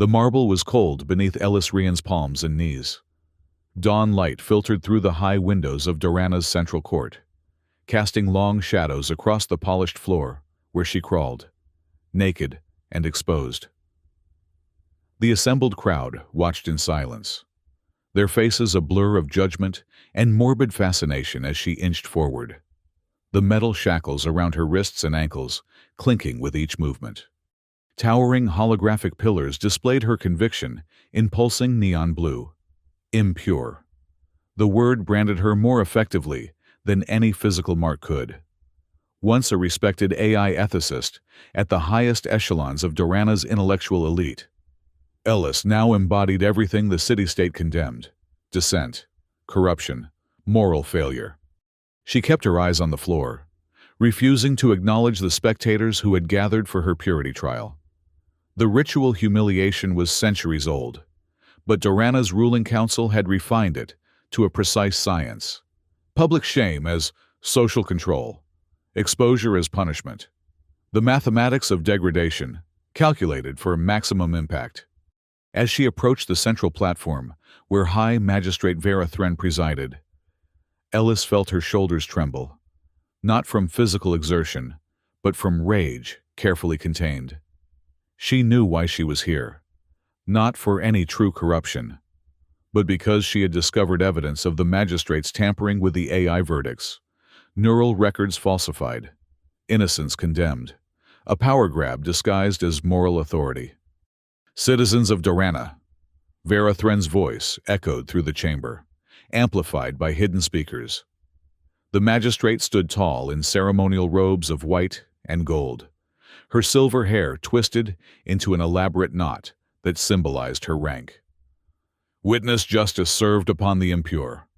The marble was cold beneath Ellis Rian's palms and knees. Dawn light filtered through the high windows of Dorana's central court, casting long shadows across the polished floor where she crawled, naked and exposed. The assembled crowd watched in silence, their faces a blur of judgment and morbid fascination as she inched forward, the metal shackles around her wrists and ankles clinking with each movement. Towering holographic pillars displayed her conviction in pulsing neon blue. Impure. The word branded her more effectively than any physical mark could. Once a respected AI ethicist at the highest echelons of Dorana's intellectual elite, Ellis now embodied everything the city-state condemned: dissent, corruption, moral failure. She kept her eyes on the floor, refusing to acknowledge the spectators who had gathered for her purity trial. The ritual humiliation was centuries old, but Dorana's ruling council had refined it to a precise science. Public shame as social control, exposure as punishment, the mathematics of degradation, calculated for maximum impact. As she approached the central platform, where High Magistrate Vera Thren presided, Ellis felt her shoulders tremble, not from physical exertion, but from rage carefully contained. She knew why she was here, not for any true corruption, but because she had discovered evidence of the magistrates tampering with the AI verdicts, neural records falsified, innocence condemned, a power grab disguised as moral authority. Citizens of Dorana, Vera Thren's voice echoed through the chamber, amplified by hidden speakers. The magistrate stood tall in ceremonial robes of white and gold, her silver hair twisted into an elaborate knot that symbolized her rank. Witness justice served upon the impure.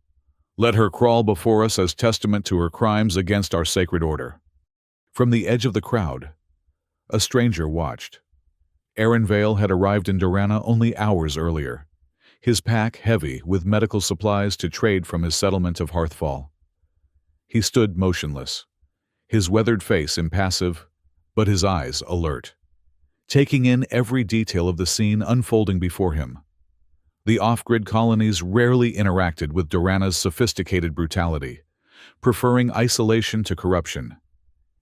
Let her crawl before us as testament to her crimes against our sacred order. From the edge of the crowd, a stranger watched. Aaron Vale had arrived in Dorana only hours earlier, his pack heavy with medical supplies to trade from his settlement of Hearthfall. He stood motionless, his weathered face impassive, but his eyes alert, taking in every detail of the scene unfolding before him. The off-grid colonies rarely interacted with Dorana's sophisticated brutality, preferring isolation to corruption.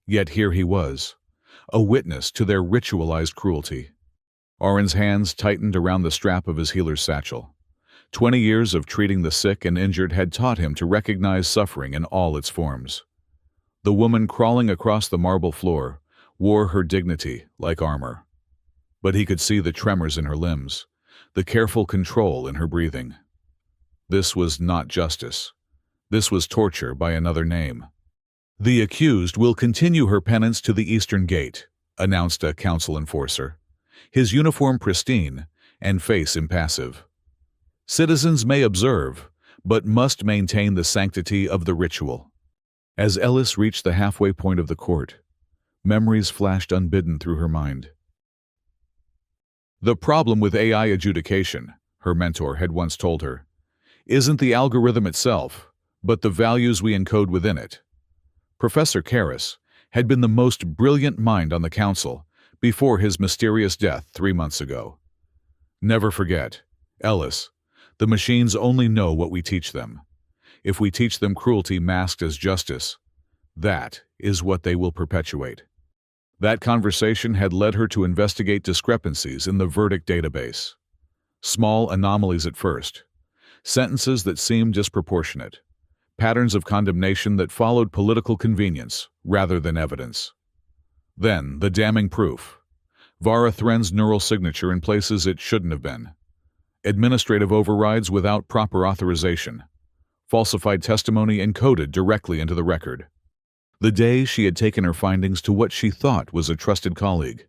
Yet here he was, a witness to their ritualized cruelty. Oren's hands tightened around the strap of his healer's satchel. 20 years of treating the sick and injured had taught him to recognize suffering in all its forms. The woman crawling across the marble floor wore her dignity like armor, but he could see the tremors in her limbs, the careful control in her breathing. This was not justice. This was torture by another name. "The accused will continue her penance to the Eastern Gate," announced a council enforcer, his uniform pristine and face impassive. "Citizens may observe, but must maintain the sanctity of the ritual." As Ellis reached the halfway point of the court, memories flashed unbidden through her mind. "The problem with AI adjudication," her mentor had once told her, "isn't the algorithm itself, but the values we encode within it." Professor Karras had been the most brilliant mind on the council before his mysterious death 3 months ago. "Never forget, Ellis, the machines only know what we teach them. If we teach them cruelty masked as justice, that is what they will perpetuate." That conversation had led her to investigate discrepancies in the verdict database. Small anomalies at first, sentences that seemed disproportionate, patterns of condemnation that followed political convenience rather than evidence. Then, the damning proof. Vera Thren's neural signature in places it shouldn't have been. Administrative overrides without proper authorization. Falsified testimony encoded directly into the record. The day she had taken her findings to what she thought was a trusted colleague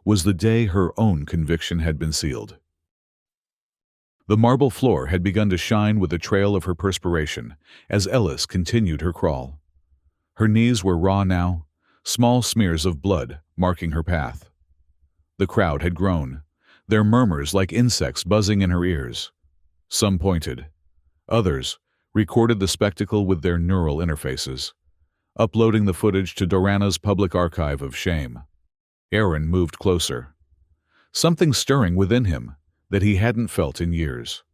was the day her own conviction had been sealed. The marble floor had begun to shine with a trail of her perspiration as Ellis continued her crawl. Her knees were raw now, small smears of blood marking her path. The crowd had grown, their murmurs like insects buzzing in her ears. Some pointed. Others recorded the spectacle with their neural interfaces, uploading the footage to Dorana's public archive of shame. Aaron moved closer. something stirring within him that he hadn't felt in years.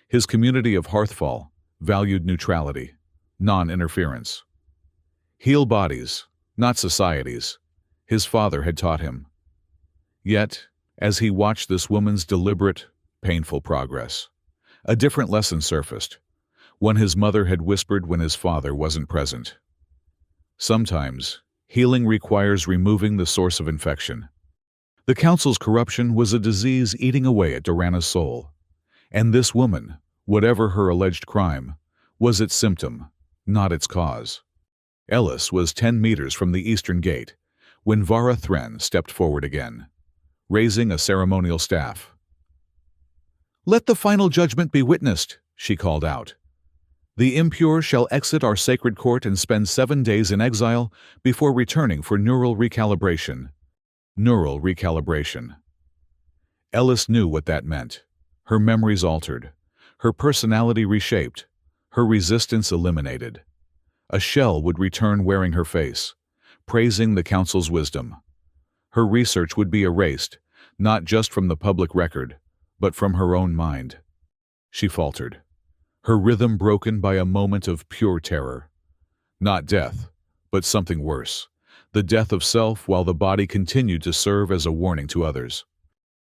His community of Hearthfall valued neutrality, non-interference. Heal bodies, not societies, his father had taught him. Yet, as he watched this woman's deliberate, painful progress, a different lesson surfaced, one his mother had whispered when his father wasn't present. Sometimes, healing requires removing the source of infection. The council's corruption was a disease eating away at Dorana's soul. And this woman, whatever her alleged crime, was its symptom, not its cause. Ellis was 10 meters from the eastern gate when Vara Thren stepped forward again, raising a ceremonial staff. "Let the final judgment be witnessed," she called out. "The impure shall exit our sacred court and spend 7 days in exile before returning for neural recalibration." Neural recalibration. Ellis knew what that meant. Her memories altered, her personality reshaped, her resistance eliminated. A shell would return wearing her face, praising the council's wisdom. Her research would be erased, not just from the public record, but from her own mind. She faltered, her rhythm broken by a moment of pure terror. Not death, but something worse, the death of self while the body continued to serve as a warning to others.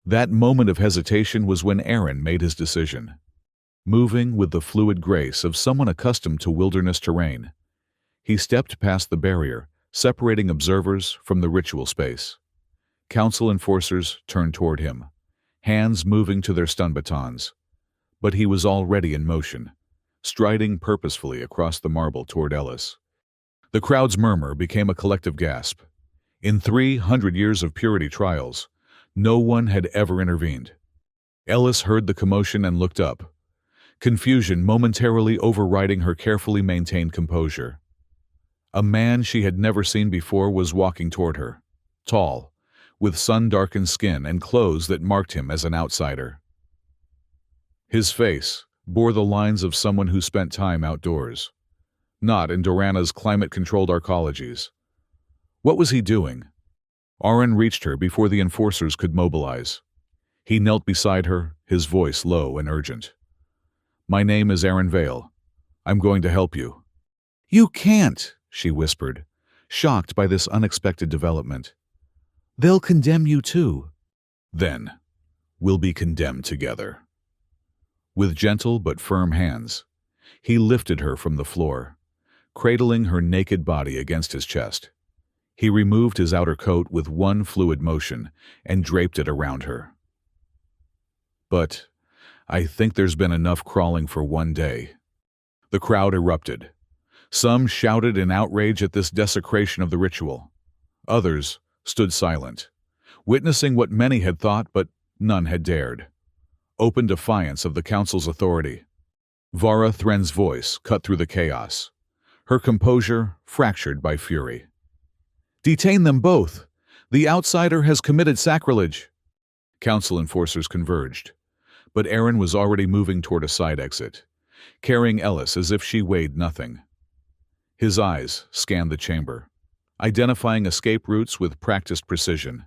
That moment of hesitation was when Aaron made his decision. Moving with the fluid grace of someone accustomed to wilderness terrain, he stepped past the barrier, separating observers from the ritual space. Council enforcers turned toward him, hands moving to their stun batons. But he was already in motion, striding purposefully across the marble toward Ellis. The crowd's murmur became a collective gasp. In 300 years of purity trials, no one had ever intervened. Ellis heard the commotion and looked up, confusion momentarily overriding her carefully maintained composure. A man she had never seen before was walking toward her, tall, with sun-darkened skin and clothes that marked him as an outsider. His face bore the lines of someone who spent time outdoors, not in Dorana's climate-controlled arcologies. What was he doing? Aaron reached her before the enforcers could mobilize. He knelt beside her, his voice low and urgent. "My name is Aaron Vale. I'm going to help you." "You can't," she whispered, shocked by this unexpected development. "They'll condemn you too." "Then, we'll be condemned together." With gentle but firm hands, he lifted her from the floor, cradling her naked body against his chest. He removed his outer coat with one fluid motion and draped it around her. "But I think there's been enough crawling for one day." The crowd erupted. Some shouted in outrage at this desecration of the ritual. Others stood silent, witnessing what many had thought but none had dared. Open defiance of the council's authority. Vara Thren's voice cut through the chaos, her composure fractured by fury. "Detain them both! The outsider has committed sacrilege!" Council enforcers converged, but Aaron was already moving toward a side exit, carrying Ellis as if she weighed nothing. His eyes scanned the chamber, identifying escape routes with practiced precision.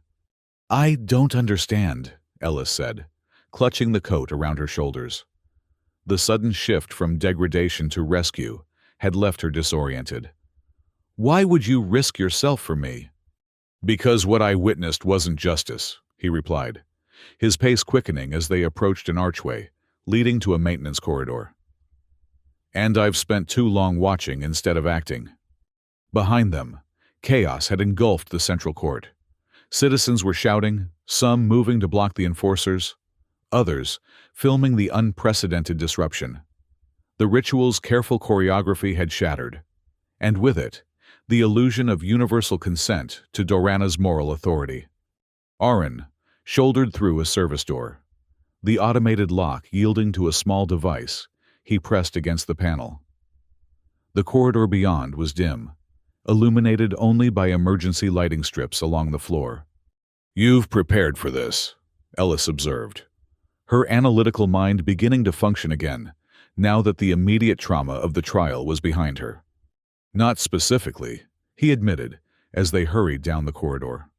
"I don't understand," Ellis said, clutching the coat around her shoulders. The sudden shift from degradation to rescue had left her disoriented. "Why would you risk yourself for me?" "Because what I witnessed wasn't justice," he replied, his pace quickening as they approached an archway leading to a maintenance corridor. "And I've spent too long watching instead of acting." Behind them, chaos had engulfed the central court. Citizens were shouting, some moving to block the enforcers, others filming the unprecedented disruption. The ritual's careful choreography had shattered, and with it, the illusion of universal consent to Dorana's moral authority. Aaron shouldered through a service door, the automated lock yielding to a small device he pressed against the panel. The corridor beyond was dim, illuminated only by emergency lighting strips along the floor. "You've prepared for this," Ellis observed, her analytical mind beginning to function again, now that the immediate trauma of the trial was behind her. "Not specifically," he admitted, as they hurried down the corridor.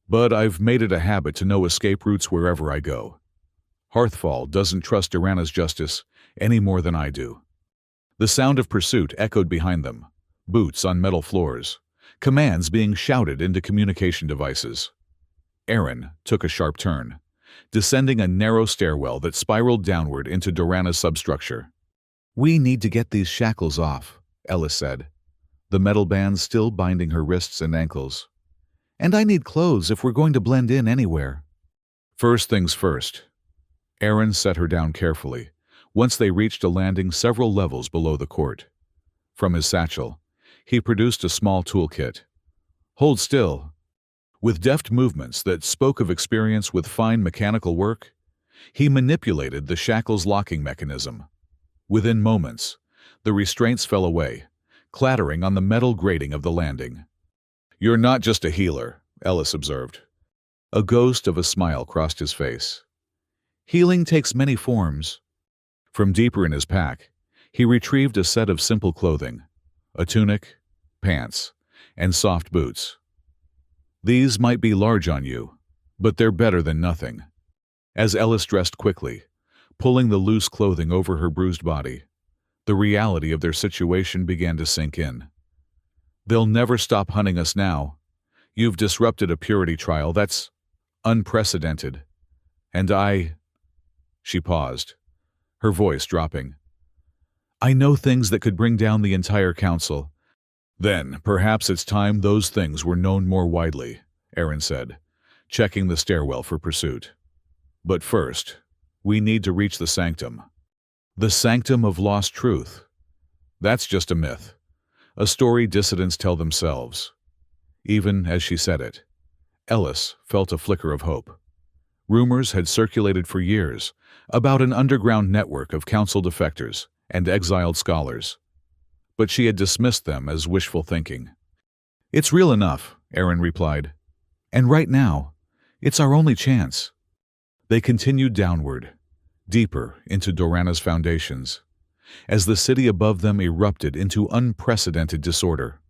But I've made it a habit to know escape routes wherever I go. Hearthfall doesn't trust Durana's justice any more than I do. The sound of pursuit echoed behind them, boots on metal floors, commands being shouted into communication devices. Aaron took a sharp turn, descending a narrow stairwell that spiraled downward into Durana's substructure. "We need to get these shackles off," Ellis said, the metal bands still binding her wrists and ankles. "And I need clothes if we're going to blend in anywhere." "First things first." Aaron set her down carefully, once they reached a landing several levels below the court. From his satchel, he produced a small toolkit. "Hold still." With deft movements that spoke of experience with fine mechanical work, he manipulated the shackle's locking mechanism. Within moments, the restraints fell away, clattering on the metal grating of the landing. "You're not just a healer," Ellis observed. A ghost of a smile crossed his face. "Healing takes many forms." From deeper in his pack, he retrieved a set of simple clothing, a tunic, pants, and soft boots. "These might be large on you, but they're better than nothing." As Ellis dressed quickly, pulling the loose clothing over her bruised body, the reality of their situation began to sink in. "They'll never stop hunting us now. You've disrupted a purity trial that's unprecedented. And She paused, her voice dropping. "I know things that could bring down the entire council." "Then perhaps it's time those things were known more widely," Aaron said, checking the stairwell for pursuit. "But first, we need to reach the sanctum." "The sanctum of lost truth." That's just a myth, a story dissidents tell themselves. Even as she said it, Ellis felt a flicker of hope. Rumors had circulated for years about an underground network of council defectors and exiled scholars, but she had dismissed them as wishful thinking. "It's real enough," Aaron replied. "And right now, it's our only chance." They continued downward, deeper into Durana's foundations, as the city above them erupted into unprecedented disorder.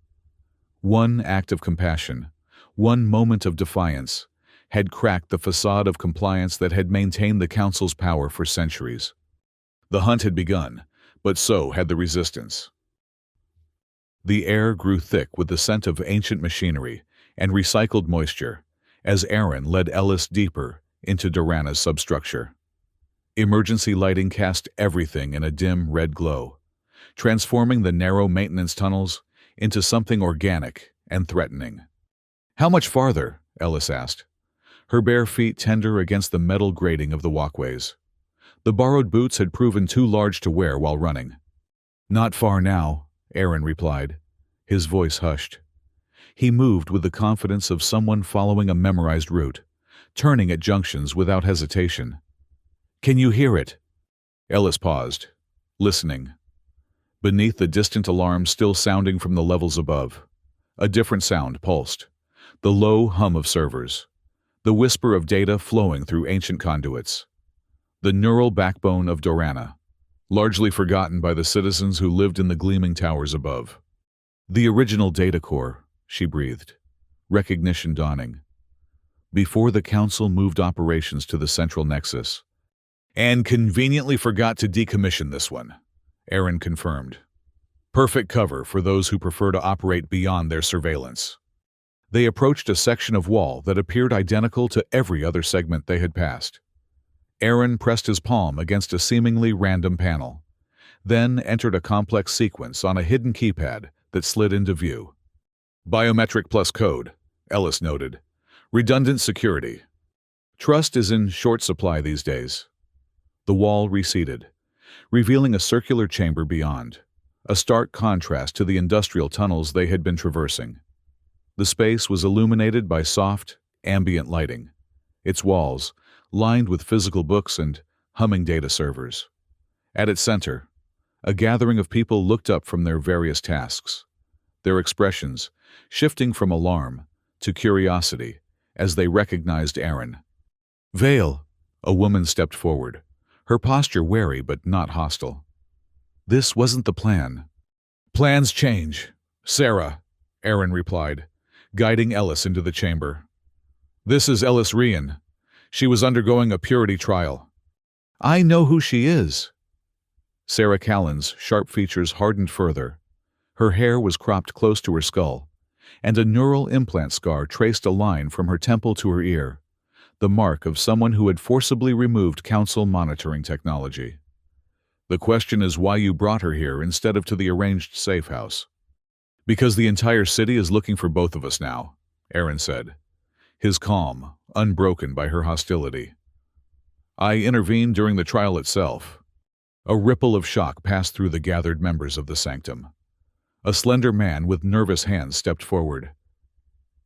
One act of compassion, one moment of defiance, had cracked the facade of compliance that had maintained the council's power for centuries. The hunt had begun, but so had the resistance. The air grew thick with the scent of ancient machinery and recycled moisture as Aaron led Ellis deeper into Durana's substructure. Emergency lighting cast everything in a dim red glow, transforming the narrow maintenance tunnels into something organic and threatening. "How much farther?" Ellis asked, her bare feet tender against the metal grating of the walkways. The borrowed boots had proven too large to wear while running. "Not far now," Aaron replied, his voice hushed. He moved with the confidence of someone following a memorized route, turning at junctions without hesitation. "Can you hear it?" Ellis paused, listening. Beneath the distant alarm still sounding from the levels above, a different sound pulsed, the low hum of servers, the whisper of data flowing through ancient conduits. The neural backbone of Durana, largely forgotten by the citizens who lived in the gleaming towers above. "The original data core," she breathed, recognition dawning. "Before the council moved operations to the central nexus." "And conveniently forgot to decommission this one," Aaron confirmed. "Perfect cover for those who prefer to operate beyond their surveillance." They approached a section of wall that appeared identical to every other segment they had passed. Aaron pressed his palm against a seemingly random panel, then entered a complex sequence on a hidden keypad that slid into view. "Biometric plus code," Ellis noted. "Redundant security. Trust is in short supply these days." The wall receded, revealing a circular chamber beyond, a stark contrast to the industrial tunnels they had been traversing. The space was illuminated by soft, ambient lighting, its walls lined with physical books and humming data servers. At its center, a gathering of people looked up from their various tasks, their expressions shifting from alarm to curiosity as they recognized Aaron. "Vale," a woman stepped forward, her posture wary but not hostile. "This wasn't the plan." "Plans change, Sarah," Aaron replied, guiding Ellis into the chamber. This is Ellis Rian. She was undergoing a purity trial. I know who she is. Sarah Callan's sharp features hardened further. Her hair was cropped close to her skull, and a neural implant scar traced a line from her temple to her ear, the mark of someone who had forcibly removed council monitoring technology. The question is why you brought her here instead of to the arranged safe house. Because the entire city is looking for both of us now, Aaron said, his calm unbroken by her hostility. I intervened during the trial itself. A ripple of shock passed through the gathered members of the sanctum. A slender man with nervous hands stepped forward.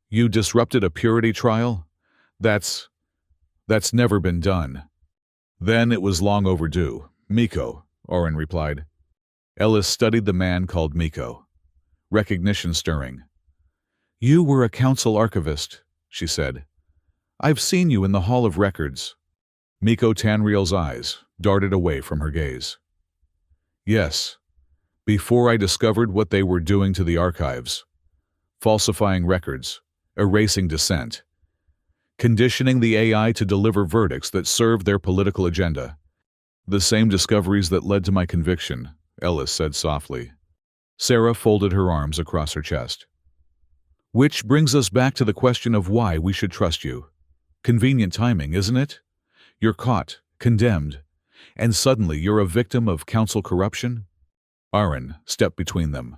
You disrupted a purity trial? That's never been done. Then it was long overdue. Miko, Oren replied. Ellis studied the man called Miko. Recognition stirring. You were a council archivist, she said. I've seen you in the Hall of Records. Miko Tanriel's eyes darted away from her gaze. Yes, before I discovered what they were doing to the archives. Falsifying records, erasing dissent, conditioning the AI to deliver verdicts that served their political agenda. The same discoveries that led to my conviction, Ellis said softly. Sarah folded her arms across her chest. Which brings us back to the question of why we should trust you. Convenient timing, isn't it? You're caught, condemned, and suddenly you're a victim of council corruption? Aaron stepped between them,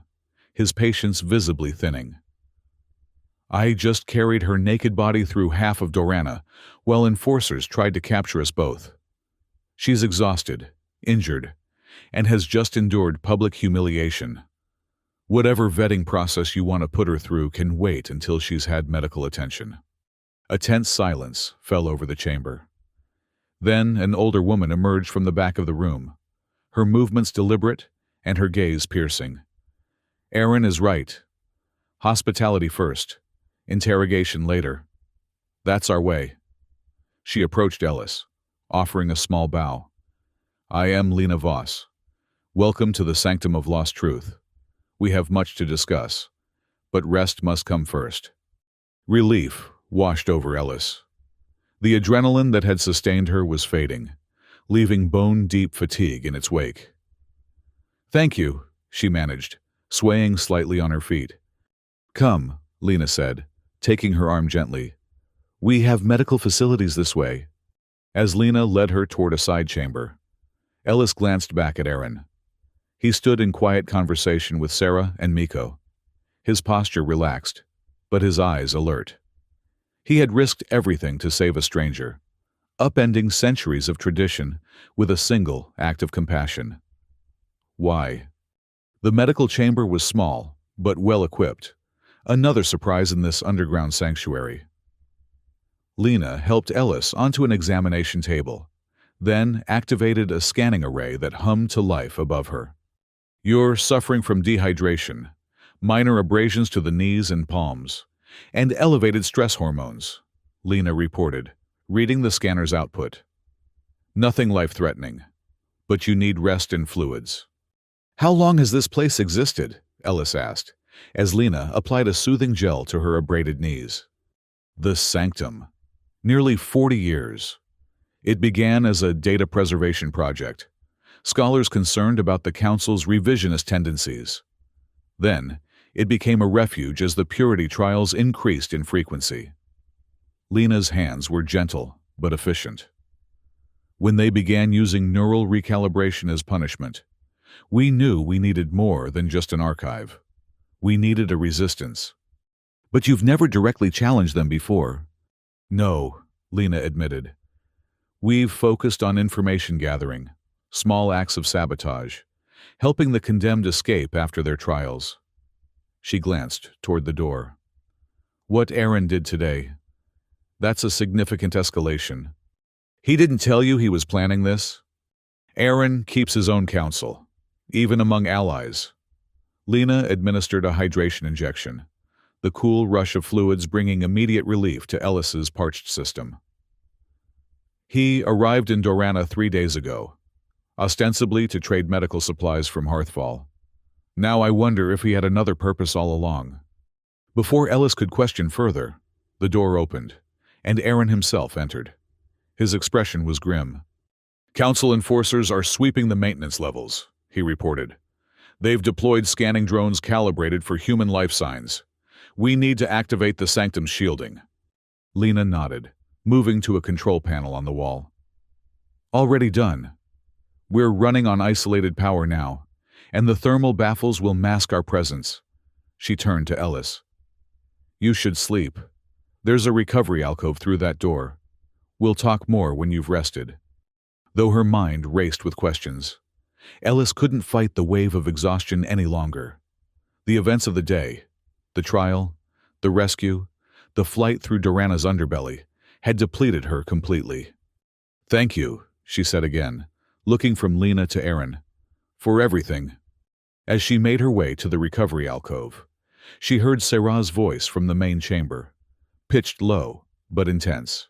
his patience visibly thinning. I just carried her naked body through half of Dorana, while enforcers tried to capture us both. She's exhausted, injured, and has just endured public humiliation. Whatever vetting process you want to put her through can wait until she's had medical attention. A tense silence fell over the chamber. Then an older woman emerged from the back of the room, her movements deliberate and her gaze piercing. Aaron is right. Hospitality first, interrogation later. That's our way. She approached Ellis, offering a small bow. I am Lena Voss. Welcome to the Sanctum of Lost Truth. We have much to discuss, but rest must come first. Relief washed over Ellis. The adrenaline that had sustained her was fading, leaving bone-deep fatigue in its wake. Thank you, she managed, swaying slightly on her feet. Come, Lena said, taking her arm gently. We have medical facilities this way. As Lena led her toward a side chamber, Ellis glanced back at Aaron. He stood in quiet conversation with Sarah and Miko, his posture relaxed, but his eyes alert. He had risked everything to save a stranger, upending centuries of tradition with a single act of compassion. Why? The medical chamber was small, but well-equipped, another surprise in this underground sanctuary. Lena helped Ellis onto an examination table, then activated a scanning array that hummed to life above her. You're suffering from dehydration, minor abrasions to the knees and palms, and elevated stress hormones, Lena reported, reading the scanner's output. Nothing life-threatening, but you need rest and fluids. How long has this place existed? Ellis asked, as Lena applied a soothing gel to her abraded knees. The Sanctum. Nearly 40 years. It began as a data preservation project, scholars concerned about the Council's revisionist tendencies. Then, it became a refuge as the purity trials increased in frequency. Lena's hands were gentle but efficient. When they began using neural recalibration as punishment, we knew we needed more than just an archive. We needed a resistance. But you've never directly challenged them before. No, Lena admitted. We've focused on information gathering, small acts of sabotage, helping the condemned escape after their trials. She glanced toward the door. What Aaron did today, that's a significant escalation. He didn't tell you he was planning this? Aaron keeps his own counsel, even among allies. Lena administered a hydration injection, the cool rush of fluids bringing immediate relief to Ellis's parched system. He arrived in Dorana 3 days ago, ostensibly to trade medical supplies from Hearthfall. Now I wonder if he had another purpose all along. Before Ellis could question further, the door opened, and Aaron himself entered. His expression was grim. "Council enforcers are sweeping the maintenance levels," he reported. "They've deployed scanning drones calibrated for human life signs. We need to activate the Sanctum's shielding." Lena nodded, moving to a control panel on the wall. "Already done. We're running on isolated power now, and the thermal baffles will mask our presence." She turned to Ellis. "You should sleep. There's a recovery alcove through that door. We'll talk more when you've rested." Though her mind raced with questions, Ellis couldn't fight the wave of exhaustion any longer. The events of the day, the trial, the rescue, the flight through Durana's underbelly, had depleted her completely. "Thank you," she said again, looking from Lena to Aaron, "for everything." As she made her way to the recovery alcove, she heard Sarah's voice from the main chamber, pitched low but intense.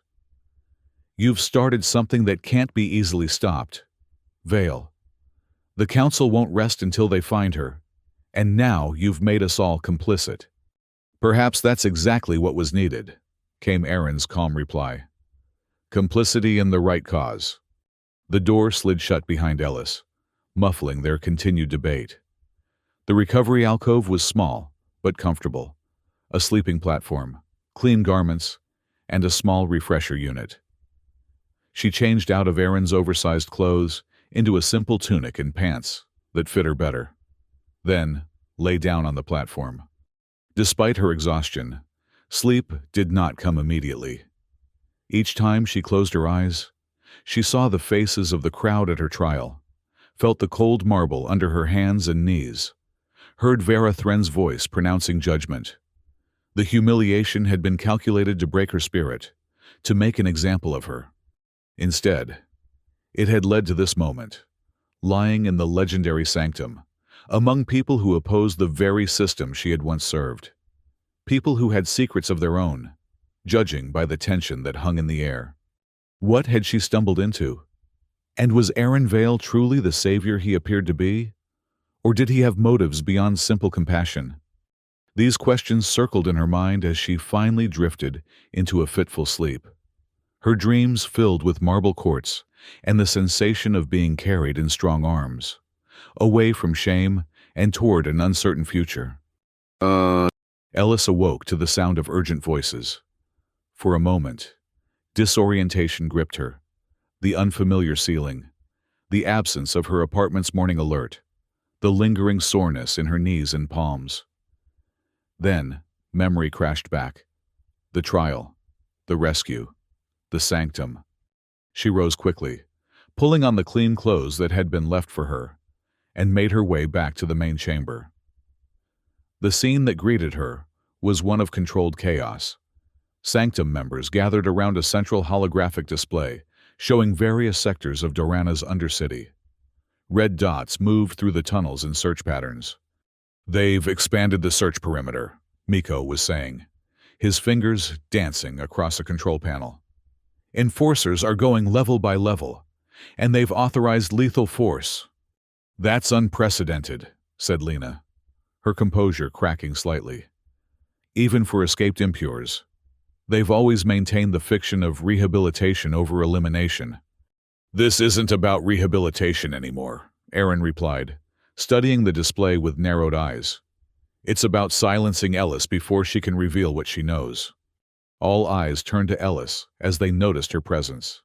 "You've started something that can't be easily stopped. Vale. The council won't rest until they find her, and now you've made us all complicit." "Perhaps that's exactly what was needed," came Aaron's calm reply. "Complicity in the right cause." The door slid shut behind Ellis, muffling their continued debate. The recovery alcove was small, but comfortable. A sleeping platform, clean garments, and a small refresher unit. She changed out of Aaron's oversized clothes into a simple tunic and pants that fit her better. Then lay down on the platform. Despite her exhaustion, sleep did not come immediately. Each time she closed her eyes, she saw the faces of the crowd at her trial, felt the cold marble under her hands and knees, heard Vera Thren's voice pronouncing judgment. The humiliation had been calculated to break her spirit, to make an example of her. Instead, it had led to this moment, lying in the legendary sanctum, among people who opposed the very system she had once served. People who had secrets of their own, judging by the tension that hung in the air. What had she stumbled into? And was Aaron Vale truly the savior he appeared to be? Or did he have motives beyond simple compassion? These questions circled in her mind as she finally drifted into a fitful sleep. Her dreams filled with marble courts and the sensation of being carried in strong arms, away from shame and toward an uncertain future. Ellis awoke to the sound of urgent voices. For a moment, disorientation gripped her. The unfamiliar ceiling, the absence of her apartment's morning alert, the lingering soreness in her knees and palms. Then, memory crashed back. The trial, the rescue, the sanctum. She rose quickly, pulling on the clean clothes that had been left for her, and made her way back to the main chamber. The scene that greeted her was one of controlled chaos. Sanctum members gathered around a central holographic display showing various sectors of Durana's undercity. Red dots moved through the tunnels in search patterns. "They've expanded the search perimeter," Miko was saying, his fingers dancing across a control panel. "Enforcers are going level by level, and they've authorized lethal force." "That's unprecedented," said Lena, her composure cracking slightly. "Even for escaped impures. They've always maintained the fiction of rehabilitation over elimination." "This isn't about rehabilitation anymore," Aaron replied, studying the display with narrowed eyes. "It's about silencing Ellis before she can reveal what she knows." All eyes turned to Ellis as they noticed her presence.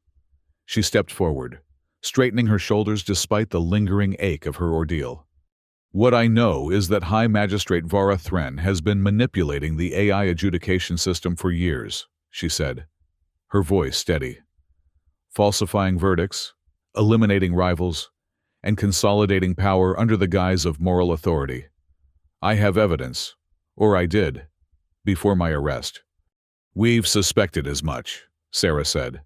She stepped forward, straightening her shoulders despite the lingering ache of her ordeal. "What I know is that High Magistrate Vera Thren has been manipulating the AI adjudication system for years," she said, her voice steady. "Falsifying verdicts, eliminating rivals, and consolidating power under the guise of moral authority. I have evidence, or I did, before my arrest." "We've suspected as much," Sarah said.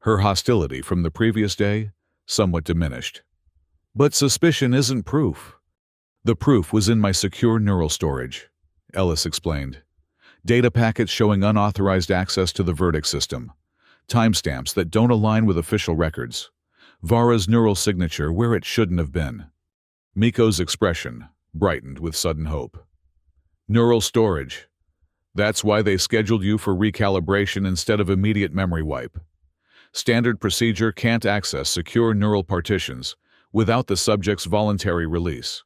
Her hostility from the previous day somewhat diminished. "But suspicion isn't proof." "The proof was in my secure neural storage," Ellis explained. "Data packets showing unauthorized access to the verdict system, timestamps that don't align with official records, Vara's neural signature where it shouldn't have been." Miko's expression brightened with sudden hope. "Neural storage. That's why they scheduled you for recalibration instead of immediate memory wipe. Standard procedure can't access secure neural partitions without the subject's voluntary release.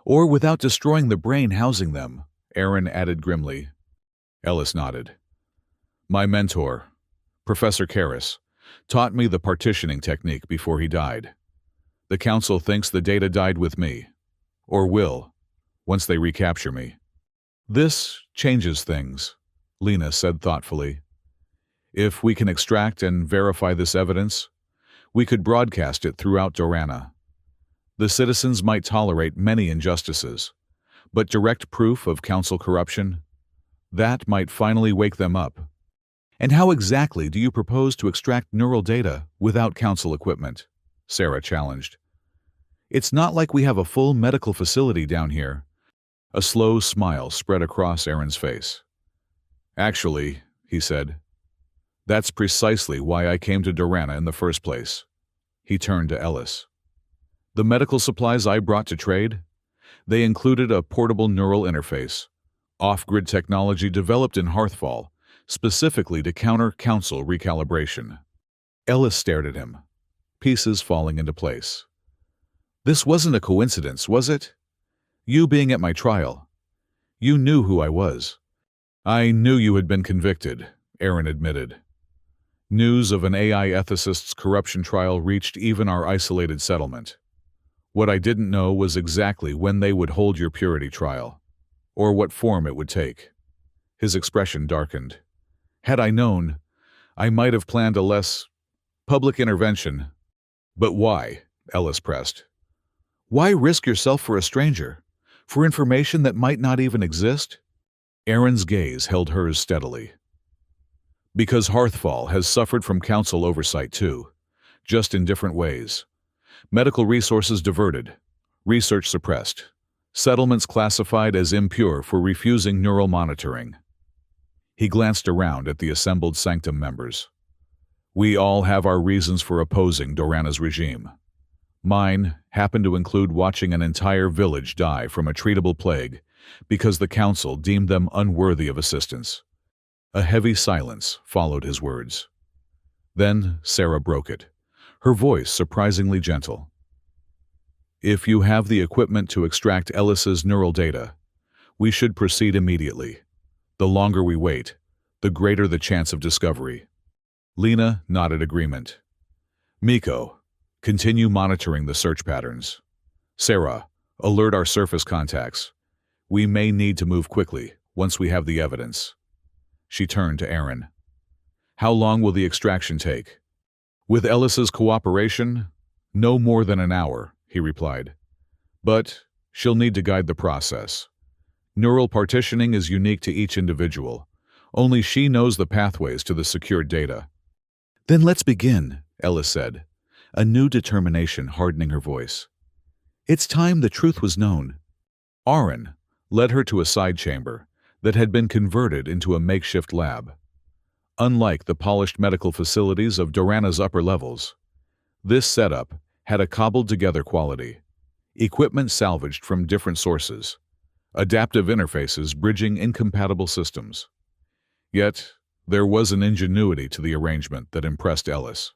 Or without destroying the brain housing them, Aaron added grimly. Ellis nodded. My mentor, Professor Karras, taught me the partitioning technique before he died. The Council thinks the data died with me, or will, once they recapture me. This changes things, Lena said thoughtfully. If we can extract and verify this evidence, we could broadcast it throughout Dorana. The citizens might tolerate many injustices, but direct proof of Council corruption, that might finally wake them up. And how exactly do you propose to extract neural data without Council equipment? Sarah challenged. It's not like we have a full medical facility down here. A slow smile spread across Aaron's face. Actually, he said, that's precisely why I came to Dorana in the first place. He turned to Ellis. The medical supplies I brought to trade, they included a portable neural interface, off-grid technology developed in Hearthfall, specifically to counter Council recalibration. Ellis stared at him, pieces falling into place. This wasn't a coincidence, was it? You being at my trial. You knew who I was. I knew you had been convicted, Aaron admitted. News of an AI ethicist's corruption trial reached even our isolated settlement. What I didn't know was exactly when they would hold your purity trial, or what form it would take. His expression darkened. Had I known, I might have planned a less public intervention. But why? Ellis pressed. Why risk yourself for a stranger? For information that might not even exist? Aaron's gaze held hers steadily. Because Hearthfall has suffered from Council oversight too, just in different ways. Medical resources diverted, research suppressed, settlements classified as impure for refusing neural monitoring. He glanced around at the assembled Sanctum members. We all have our reasons for opposing Dorana's regime. Mine happened to include watching an entire village die from a treatable plague because the Council deemed them unworthy of assistance. A heavy silence followed his words. Then Sarah broke it, her voice surprisingly gentle. If you have the equipment to extract Ellis's neural data, we should proceed immediately. The longer we wait, the greater the chance of discovery. Lena nodded agreement. Miko, continue monitoring the search patterns. Sarah, alert our surface contacts. We may need to move quickly once we have the evidence. She turned to Aaron. How long will the extraction take? With Ellis's cooperation, no more than an hour, he replied. But she'll need to guide the process. Neural partitioning is unique to each individual. Only she knows the pathways to the secured data. Then let's begin, Ellis said, a new determination hardening her voice. It's time the truth was known. Aaron led her to a side chamber that had been converted into a makeshift lab. Unlike the polished medical facilities of Dorana's upper levels, this setup had a cobbled-together quality, equipment salvaged from different sources, adaptive interfaces bridging incompatible systems. Yet, there was an ingenuity to the arrangement that impressed Ellis.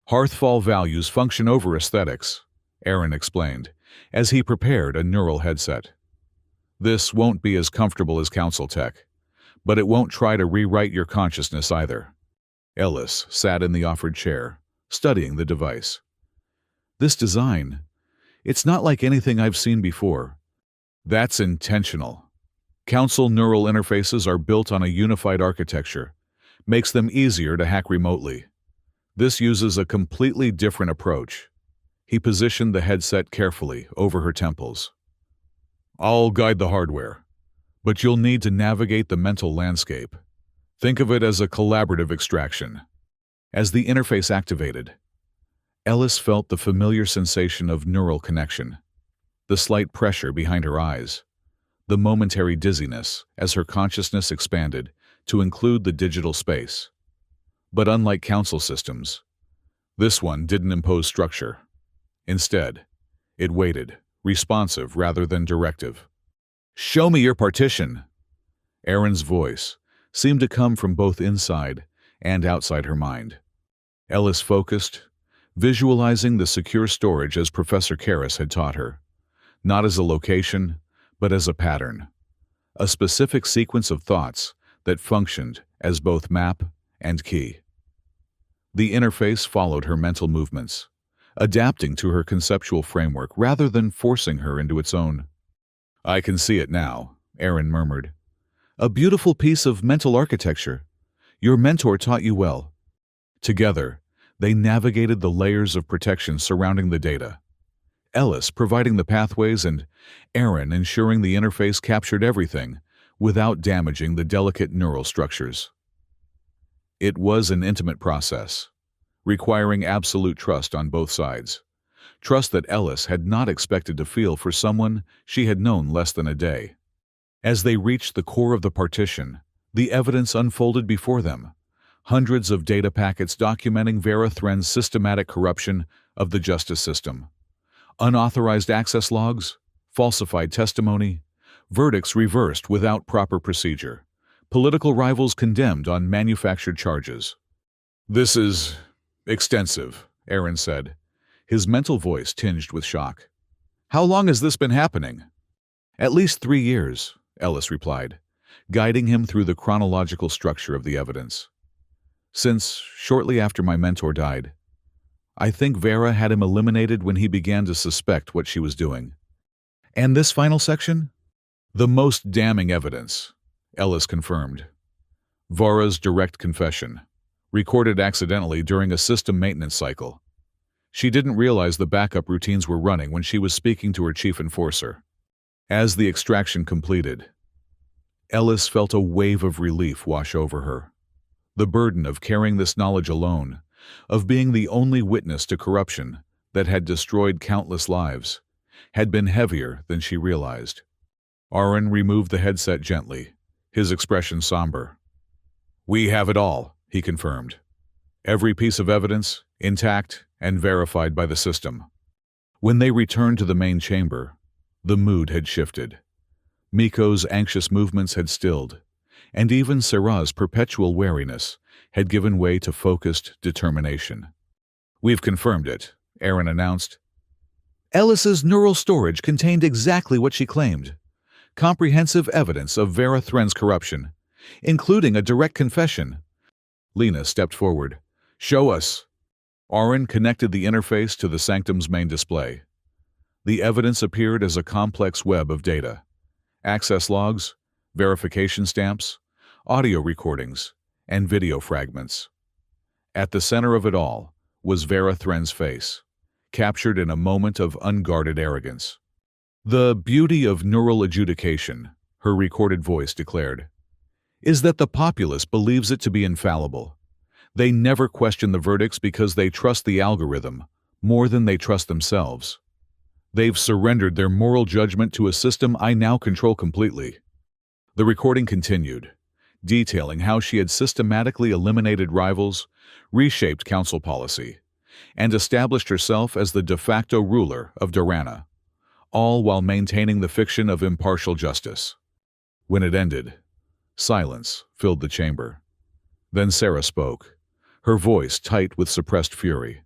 Hearthfall values function over aesthetics, Aaron explained, as he prepared a neural headset. This won't be as comfortable as Council tech, but it won't try to rewrite your consciousness either. Ellis sat in the offered chair, studying the device. This design, it's not like anything I've seen before. That's intentional. Council neural interfaces are built on a unified architecture, makes them easier to hack remotely. This uses a completely different approach. He positioned the headset carefully over her temples. I'll guide the hardware, but you'll need to navigate the mental landscape. Think of it as a collaborative extraction. As the interface activated, Ellis felt the familiar sensation of neural connection, the slight pressure behind her eyes, the momentary dizziness as her consciousness expanded to include the digital space. But unlike Council systems, this one didn't impose structure. Instead, it waited, responsive rather than directive. Show me your partition. Erin's voice seemed to come from both inside and outside her mind. Ellis focused, visualizing the secure storage as Professor Karras had taught her, not as a location, but as a pattern, a specific sequence of thoughts that functioned as both map and key. The interface followed her mental movements, adapting to her conceptual framework rather than forcing her into its own. "I can see it now," Erin murmured. "A beautiful piece of mental architecture. Your mentor taught you well." Together, they navigated the layers of protection surrounding the data, Ellis providing the pathways and Erin ensuring the interface captured everything without damaging the delicate neural structures. It was an intimate process, requiring absolute trust on both sides, trust that Ellis had not expected to feel for someone she had known less than a day. As they reached the core of the partition, the evidence unfolded before them, hundreds of data packets documenting Vera Thren's systematic corruption of the justice system. Unauthorized access logs, falsified testimony, verdicts reversed without proper procedure, political rivals condemned on manufactured charges. "This is extensive," Erin said, his mental voice tinged with shock. "How long has this been happening?" "At least 3 years," Ellis replied, guiding him through the chronological structure of the evidence. "Since shortly after my mentor died. I think Vera had him eliminated when he began to suspect what she was doing." "And this final section?" "The most damning evidence," Ellis confirmed. Vara's direct confession, recorded accidentally during a system maintenance cycle. She didn't realize the backup routines were running when she was speaking to her chief enforcer. As the extraction completed, Ellis felt a wave of relief wash over her. The burden of carrying this knowledge alone, of being the only witness to corruption that had destroyed countless lives, had been heavier than she realized. Aaron removed the headset gently, his expression somber. "We have it all," he confirmed. "Every piece of evidence, intact and verified by the system." When they returned to the main chamber, the mood had shifted. Miko's anxious movements had stilled, and even Sarah's perpetual wariness had given way to focused determination. "We've confirmed it," Aaron announced. Ellis's neural storage contained exactly what she claimed. Comprehensive evidence of Vera Thren's corruption, including a direct confession. Lena stepped forward. "Show us." Aaron connected the interface to the sanctum's main display. The evidence appeared as a complex web of data. Access logs, verification stamps, audio recordings, and video fragments. At the center of it all was Vera Thren's face, captured in a moment of unguarded arrogance. "The beauty of neural adjudication," her recorded voice declared, "is that the populace believes it to be infallible. They never question the verdicts because they trust the algorithm more than they trust themselves. They've surrendered their moral judgment to a system I now control completely." The recording continued, detailing how she had systematically eliminated rivals, reshaped council policy, and established herself as the de facto ruler of Durana, all while maintaining the fiction of impartial justice. When it ended, silence filled the chamber. Then Sarah spoke, her voice tight with suppressed fury.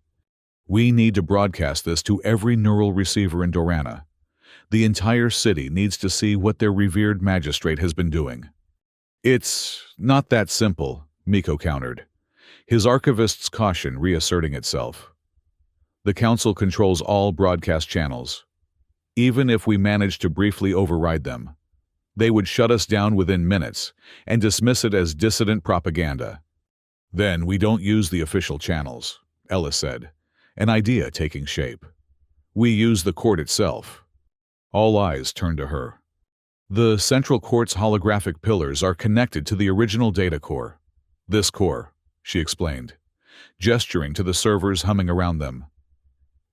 "We need to broadcast this to every neural receiver in Durana. The entire city needs to see what their revered magistrate has been doing." "It's not that simple," Miko countered, his archivist's caution reasserting itself. "The council controls all broadcast channels. Even if we manage to briefly override them, they would shut us down within minutes and dismiss it as dissident propaganda." "Then we don't use the official channels," Ellis said, an idea taking shape. "We use the court itself." All eyes turned to her. "The central court's holographic pillars are connected to the original data core. This core," she explained, gesturing to the servers humming around them.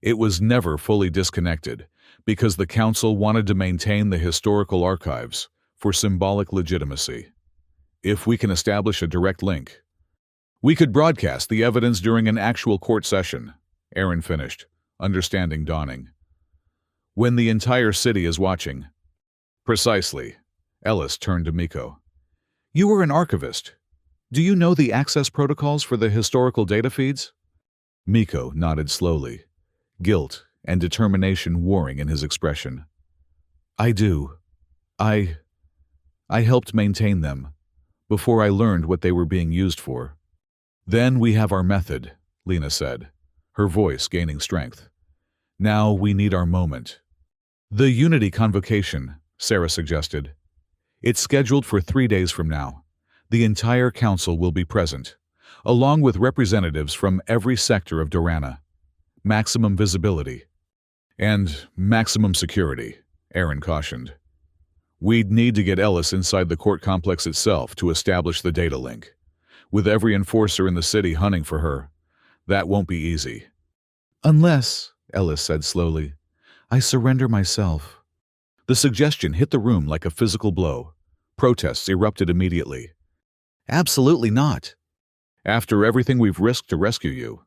"It was never fully disconnected because the council wanted to maintain the historical archives for symbolic legitimacy. If we can establish a direct link, we could broadcast the evidence during an actual court session," Aaron finished, understanding dawning. "When the entire city is watching." "Precisely." Ellis turned to Miko. You were an archivist. Do you know the access protocols for the historical data feeds? Miko nodded slowly, guilt and determination warring in his expression. I do. I helped maintain them, before I learned what they were being used for. Then we have our method, Lena said, her voice gaining strength. Now we need our moment. The Unity Convocation, Sarah suggested. It's scheduled for 3 days from now. The entire council will be present, along with representatives from every sector of Durana. Maximum visibility. And maximum security, Aaron cautioned. We'd need to get Ellis inside the court complex itself to establish the data link. With every enforcer in the city hunting for her, that won't be easy. Unless, Ellis said slowly, I surrender myself. The suggestion hit the room like a physical blow. Protests erupted immediately. Absolutely not. After everything we've risked to rescue you.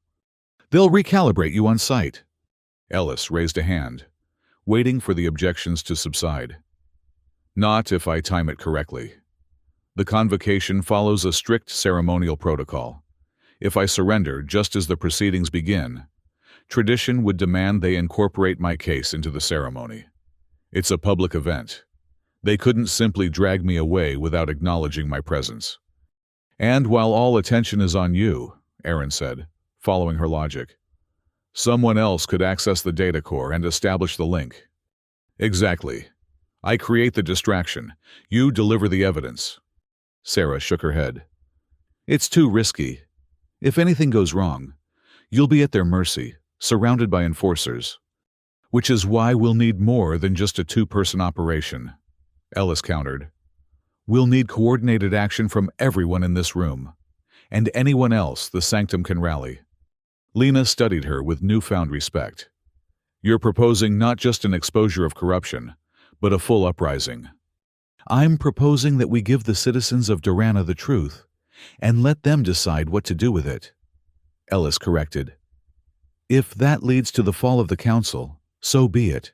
They'll recalibrate you on site. Ellis raised a hand, waiting for the objections to subside. Not if I time it correctly. The convocation follows a strict ceremonial protocol. If I surrender just as the proceedings begin, tradition would demand they incorporate my case into the ceremony. It's a public event. They couldn't simply drag me away without acknowledging my presence. And while all attention is on you, Aaron said, following her logic, someone else could access the data core and establish the link. Exactly. I create the distraction. You deliver the evidence. Sarah shook her head. It's too risky. If anything goes wrong, you'll be at their mercy, surrounded by enforcers. Which is why we'll need more than just a 2-person operation, Ellis countered. We'll need coordinated action from everyone in this room, and anyone else the Sanctum can rally. Lena studied her with newfound respect. You're proposing not just an exposure of corruption, but a full uprising. I'm proposing that we give the citizens of Durana the truth, and let them decide what to do with it, Ellis corrected. If that leads to the fall of the council, so be it.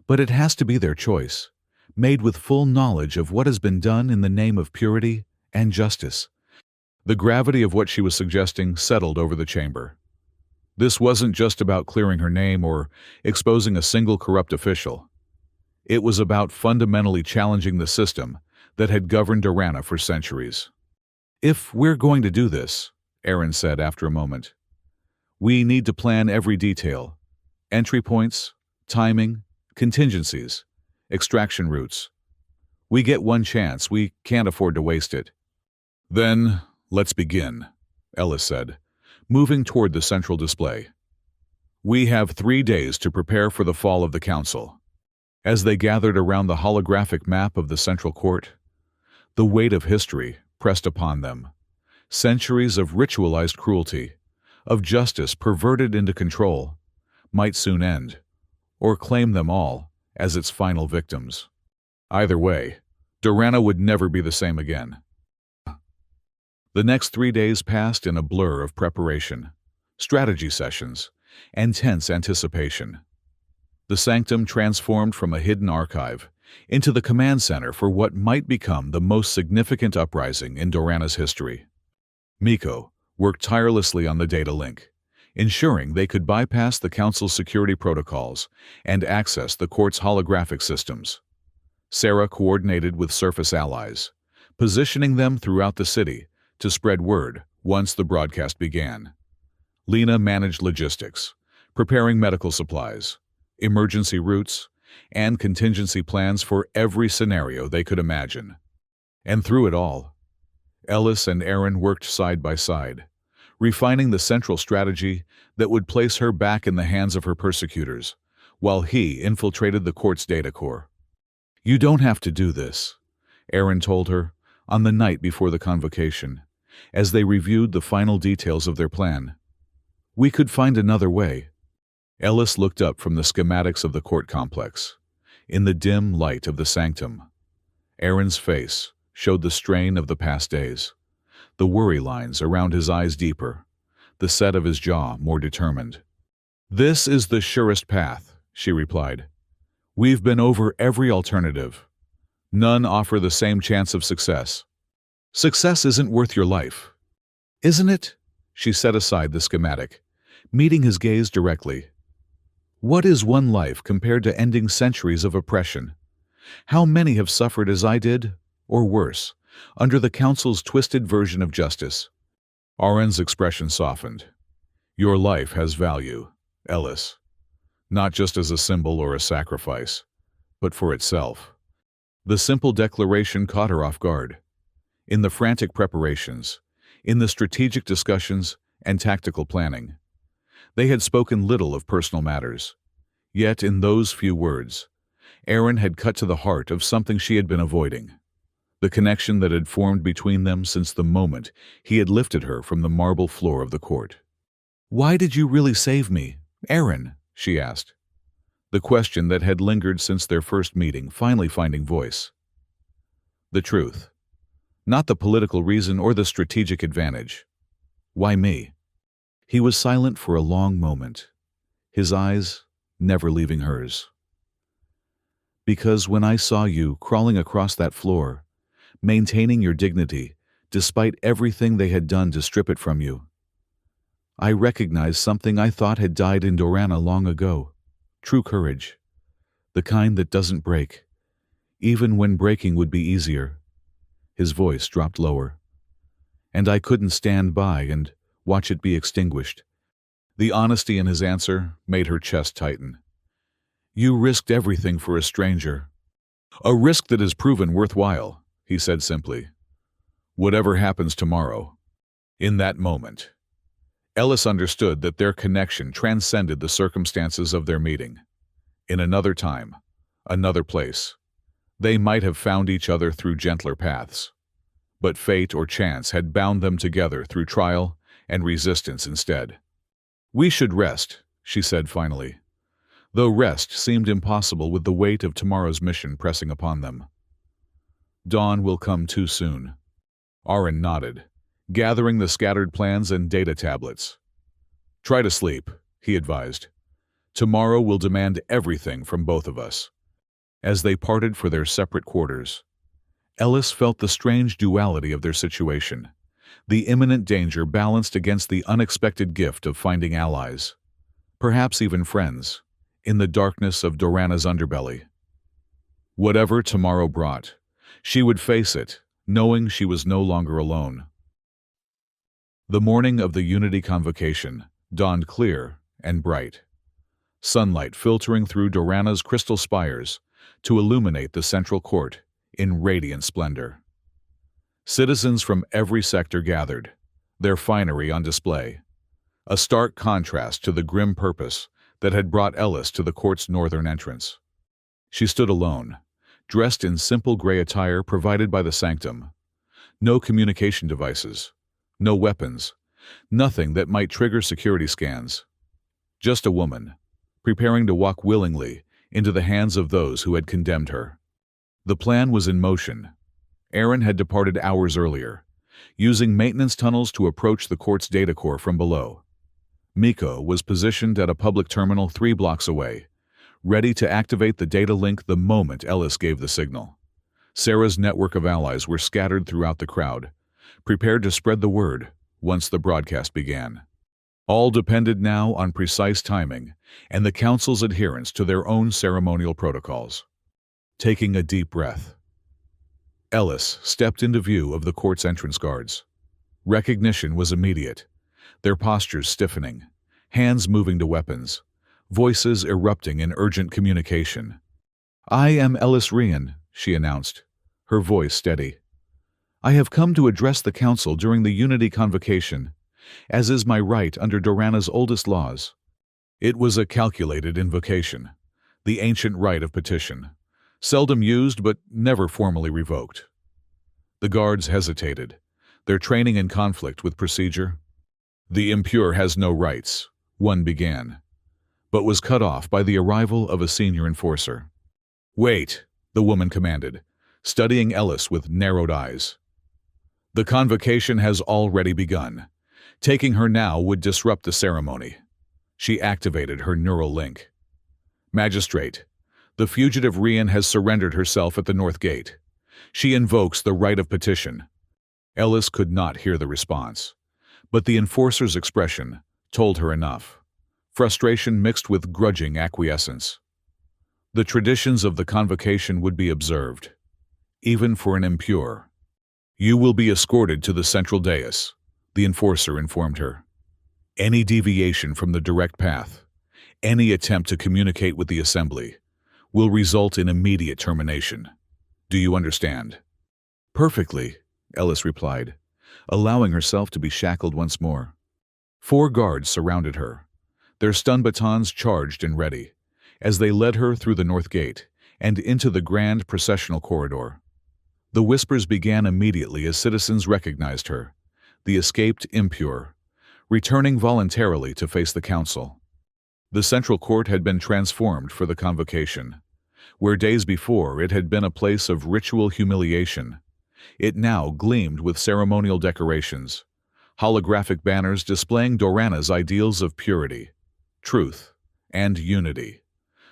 But it has to be their choice, made with full knowledge of what has been done in the name of purity and justice. The gravity of what she was suggesting settled over the chamber. This wasn't just about clearing her name or exposing a single corrupt official. It was about fundamentally challenging the system that had governed Durana for centuries. If we're going to do this, Aaron said after a moment, we need to plan every detail. Entry points, timing, contingencies, extraction routes. We get one chance, we can't afford to waste it. Then, let's begin, Ellis said, moving toward the central display. We have 3 days to prepare for the fall of the council. As they gathered around the holographic map of the central court, the weight of history pressed upon them. Centuries of ritualized cruelty, of justice perverted into control, might soon end, or claim them all as its final victims. Either way, Durana would never be the same again. The next 3 days passed in a blur of preparation, strategy sessions, and tense anticipation. The Sanctum transformed from a hidden archive into the command center for what might become the most significant uprising in Durana's history. Miko worked tirelessly on the data link, ensuring they could bypass the Council's security protocols and access the court's holographic systems. Sarah coordinated with surface allies, positioning them throughout the city to spread word once the broadcast began. Lena managed logistics, preparing medical supplies, emergency routes, and contingency plans for every scenario they could imagine. And through it all, Ellis and Aaron worked side by side, refining the central strategy that would place her back in the hands of her persecutors, while he infiltrated the court's data core. You don't have to do this, Aaron told her on the night before the convocation, as they reviewed the final details of their plan. We could find another way. Ellis looked up from the schematics of the court complex. In the dim light of the Sanctum, Aaron's face showed the strain of the past days, the worry lines around his eyes deeper, the set of his jaw more determined. This is the surest path, she replied. We've been over every alternative. None offer the same chance of success. Success isn't worth your life. Isn't it? She set aside the schematic, meeting his gaze directly. What is one life compared to ending centuries of oppression? How many have suffered as I did, or worse, under the Council's twisted version of justice? Aren's expression softened. Your life has value, Ellis. Not just as a symbol or a sacrifice, but for itself. The simple declaration caught her off guard. In the frantic preparations, in the strategic discussions and tactical planning, they had spoken little of personal matters. Yet in those few words, Aaron had cut to the heart of something she had been avoiding. The connection that had formed between them since the moment he had lifted her from the marble floor of the court. "Why did you really save me, Aaron?" she asked. The question that had lingered since their first meeting finally finding voice. The truth. Not the political reason or the strategic advantage. Why me? He was silent for a long moment, his eyes never leaving hers. Because when I saw you crawling across that floor, maintaining your dignity despite everything they had done to strip it from you, I recognized something I thought had died in Dorana long ago. True courage. The kind that doesn't break, even when breaking would be easier. His voice dropped lower. And I couldn't stand by and watch it be extinguished. The honesty in his answer made her chest tighten. You risked everything for a stranger. A risk that has proven worthwhile, he said simply. Whatever happens tomorrow. In that moment, Ellis understood that their connection transcended the circumstances of their meeting. In another time, another place, they might have found each other through gentler paths. But fate or chance had bound them together through trial and resistance instead. We should rest, she said finally, though rest seemed impossible with the weight of tomorrow's mission pressing upon them. Dawn will come too soon. Aaron nodded, gathering the scattered plans and data tablets. Try to sleep, he advised. Tomorrow will demand everything from both of us. As they parted for their separate quarters, Ellis felt the strange duality of their situation, the imminent danger balanced against the unexpected gift of finding allies, perhaps even friends, in the darkness of Dorana's underbelly. Whatever tomorrow brought, she would face it, knowing she was no longer alone. The morning of the Unity Convocation dawned clear and bright, sunlight filtering through Dorana's crystal spires to illuminate the central court in radiant splendor. Citizens from every sector gathered, their finery on display, a stark contrast to the grim purpose that had brought Ellis to the court's northern entrance. She stood alone, dressed in simple gray attire provided by the sanctum. No communication devices, no weapons, nothing that might trigger security scans. Just a woman, preparing to walk willingly into the hands of those who had condemned her. The plan was in motion. Aaron had departed hours earlier, using maintenance tunnels to approach the court's data core from below. Miko was positioned at a public terminal 3 blocks away, ready to activate the data link the moment Ellis gave the signal. Sarah's network of allies were scattered throughout the crowd, prepared to spread the word once the broadcast began. All depended now on precise timing and the Council's adherence to their own ceremonial protocols. Taking a deep breath, Ellis stepped into view of the court's entrance guards. Recognition was immediate, their postures stiffening, hands moving to weapons, voices erupting in urgent communication. I am Ellis Ryan, she announced, her voice steady. I have come to address the Council during the Unity Convocation, as is my right under Dorana's oldest laws. It was a calculated invocation, the ancient right of petition, seldom used but never formally revoked. The guards hesitated, their training in conflict with procedure. The impure has no rights, one began, but was cut off by the arrival of a senior enforcer. Wait, the woman commanded, studying Ellis with narrowed eyes. The convocation has already begun. Taking her now would disrupt the ceremony. She activated her neural link. Magistrate, the fugitive Rian has surrendered herself at the North Gate. She invokes the right of petition. Ellis could not hear the response, but the enforcer's expression told her enough. Frustration mixed with grudging acquiescence. The traditions of the convocation would be observed, even for an impure. "You will be escorted to the central dais," the enforcer informed her. "Any deviation from the direct path, any attempt to communicate with the assembly, will result in immediate termination. Do you understand?" "Perfectly," Ellis replied, allowing herself to be shackled once more. 4 guards surrounded her, their stun batons charged and ready, as they led her through the north gate and into the grand processional corridor. The whispers began immediately as citizens recognized her, the escaped impure, returning voluntarily to face the council. The central court had been transformed for the convocation. Where days before it had been a place of ritual humiliation, it now gleamed with ceremonial decorations, holographic banners displaying Dorana's ideals of purity, truth, and unity.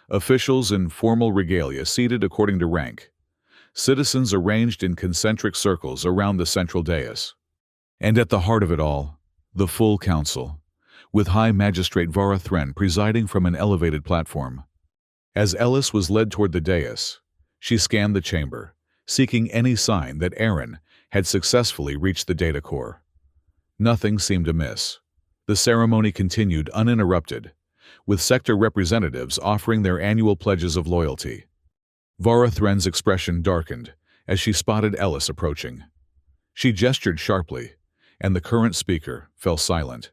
Officials in formal regalia seated according to rank. Citizens arranged in concentric circles around the central dais. And at the heart of it all, the full council, with High Magistrate Vara Thren presiding from an elevated platform. As Ellis was led toward the dais, she scanned the chamber, seeking any sign that Aaron had successfully reached the data core. Nothing seemed amiss. The ceremony continued uninterrupted, with sector representatives offering their annual pledges of loyalty. Vara Thren's expression darkened as she spotted Ellis approaching. She gestured sharply, and the current speaker fell silent.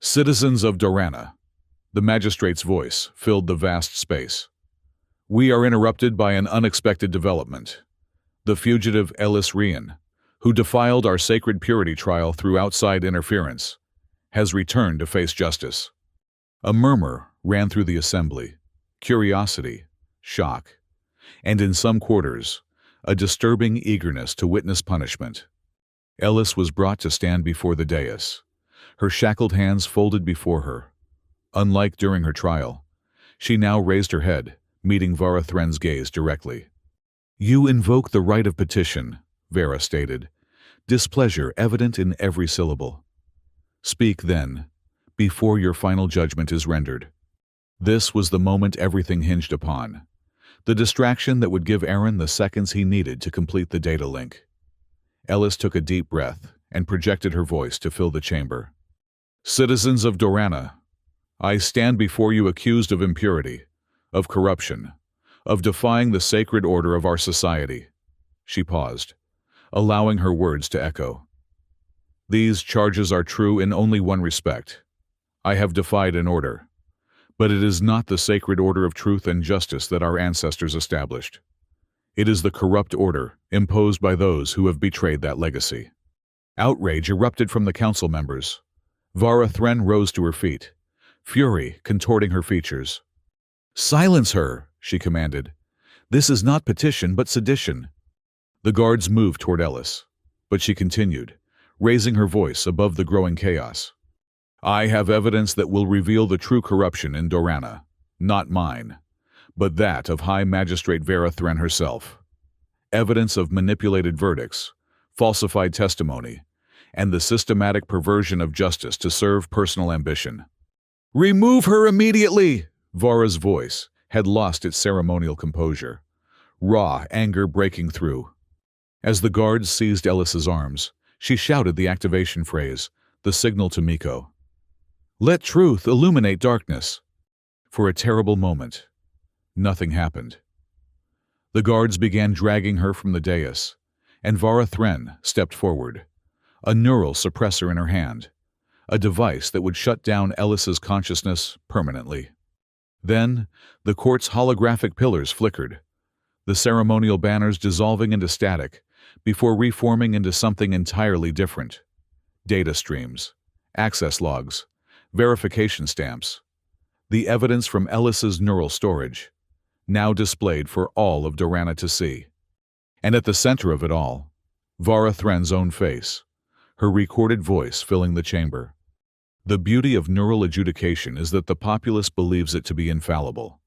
"Citizens of Dorana," the magistrate's voice filled the vast space. "We are interrupted by an unexpected development. The fugitive Ellis Rian, who defiled our sacred purity trial through outside interference, has returned to face justice." A murmur ran through the assembly, curiosity, shock, and in some quarters, a disturbing eagerness to witness punishment. Ellis was brought to stand before the dais, her shackled hands folded before her. Unlike during her trial, she now raised her head, meeting Vara Thren's gaze directly. "You invoke the right of petition," Vara stated, displeasure evident in every syllable. "Speak then, before your final judgment is rendered." This was the moment everything hinged upon, the distraction that would give Aaron the seconds he needed to complete the data link. Ellis took a deep breath and projected her voice to fill the chamber. "Citizens of Dorana, I stand before you accused of impurity, of corruption, of defying the sacred order of our society." She paused, allowing her words to echo. "These charges are true in only one respect. I have defied an order, but it is not the sacred order of truth and justice that our ancestors established. It is the corrupt order imposed by those who have betrayed that legacy." Outrage erupted from the council members. Vara Thren rose to her feet, fury contorting her features. "Silence her," she commanded. "This is not petition but sedition." The guards moved toward Ellis, but she continued, raising her voice above the growing chaos. "I have evidence that will reveal the true corruption in Dorana, not mine, but that of High Magistrate Vara Thren herself. Evidence of manipulated verdicts, falsified testimony, and the systematic perversion of justice to serve personal ambition." "Remove her immediately!" Vara's voice had lost its ceremonial composure, raw anger breaking through. As the guards seized Ellis's arms, she shouted the activation phrase, the signal to Miko. "Let truth illuminate darkness." For a terrible moment, nothing happened. The guards began dragging her from the dais, and Vara Thren stepped forward, a neural suppressor in her hand, a device that would shut down Ellis's consciousness permanently. Then, the court's holographic pillars flickered, the ceremonial banners dissolving into static before reforming into something entirely different. Data streams, access logs, verification stamps, the evidence from Ellis's neural storage, now displayed for all of Dorana to see. And at the center of it all, Vara Thren's own face, her recorded voice filling the chamber. The beauty of neural adjudication is that the populace believes it to be infallible.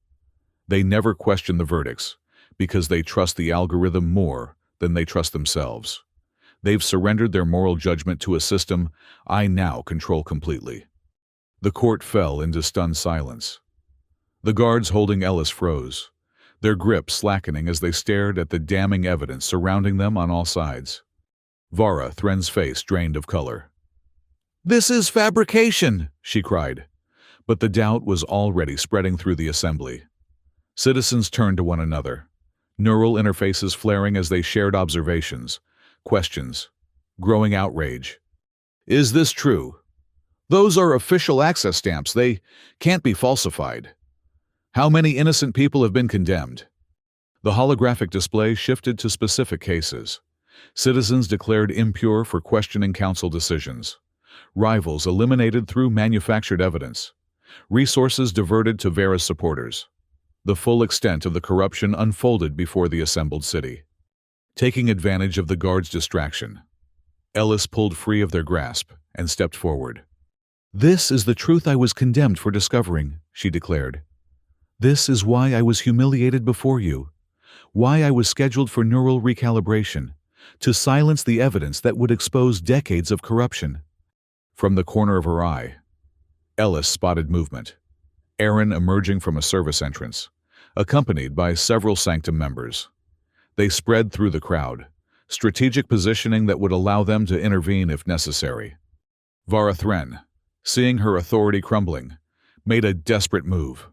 They never question the verdicts, because they trust the algorithm more than they trust themselves. They've surrendered their moral judgment to a system I now control completely." The court fell into stunned silence. The guards holding Ellis froze, their grip slackening as they stared at the damning evidence surrounding them on all sides. Vara Thren's face drained of color. "This is fabrication!" she cried. But the doubt was already spreading through the assembly. Citizens turned to one another, neural interfaces flaring as they shared observations, questions, growing outrage. "Is this true? Those are official access stamps. They can't be falsified. How many innocent people have been condemned?" The holographic display shifted to specific cases. Citizens declared impure for questioning council decisions. Rivals eliminated through manufactured evidence. Resources diverted to Vera's supporters. The full extent of the corruption unfolded before the assembled city. Taking advantage of the guards' distraction, Ellis pulled free of their grasp and stepped forward. "This is the truth I was condemned for discovering," she declared. "This is why I was humiliated before you, why I was scheduled for neural recalibration, to silence the evidence that would expose decades of corruption." From the corner of her eye, Ellis spotted movement. Aaron emerging from a service entrance, accompanied by several Sanctum members. They spread through the crowd, strategic positioning that would allow them to intervene if necessary. Vara Thren, seeing her authority crumbling, made a desperate move.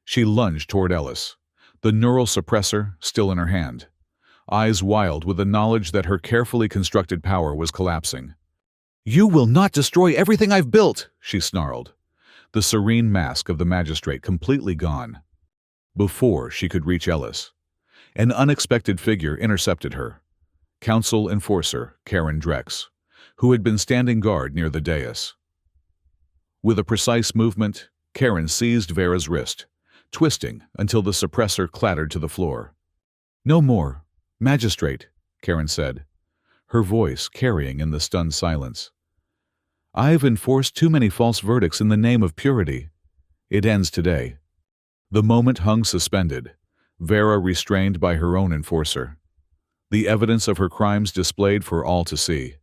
She lunged toward Ellis, the neural suppressor still in her hand, eyes wild with the knowledge that her carefully constructed power was collapsing. "You will not destroy everything I've built," she snarled, the serene mask of the magistrate completely gone. Before she could reach Ellis, an unexpected figure intercepted her. Council Enforcer Karen Drex, who had been standing guard near the dais. With a precise movement, Karen seized Vera's wrist, twisting until the suppressor clattered to the floor. "No more, Magistrate," Karen said, her voice carrying in the stunned silence. "I've enforced too many false verdicts in the name of purity. It ends today." The moment hung suspended, Vera restrained by her own enforcer. The evidence of her crimes displayed for all to see.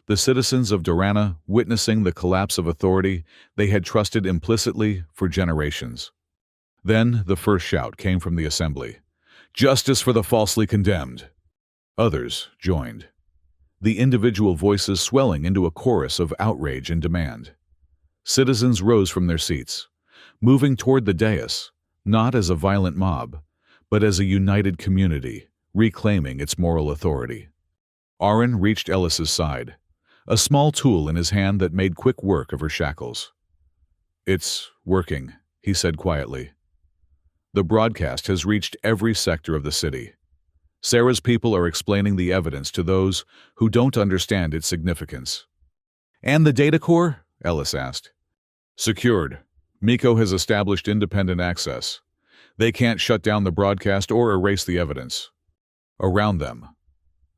The citizens of Dorana witnessing the collapse of authority they had trusted implicitly for generations. Then the first shout came from the assembly. "Justice for the falsely condemned!" Others joined, the individual voices swelling into a chorus of outrage and demand. Citizens rose from their seats, moving toward the dais, not as a violent mob, but as a united community, reclaiming its moral authority. Aaron reached Ellis's side, a small tool in his hand that made quick work of her shackles. "It's working," he said quietly. "The broadcast has reached every sector of the city. Sarah's people are explaining the evidence to those who don't understand its significance." "And the data core?" Ellis asked. "Secured. Miko has established independent access. They can't shut down the broadcast or erase the evidence." Around them,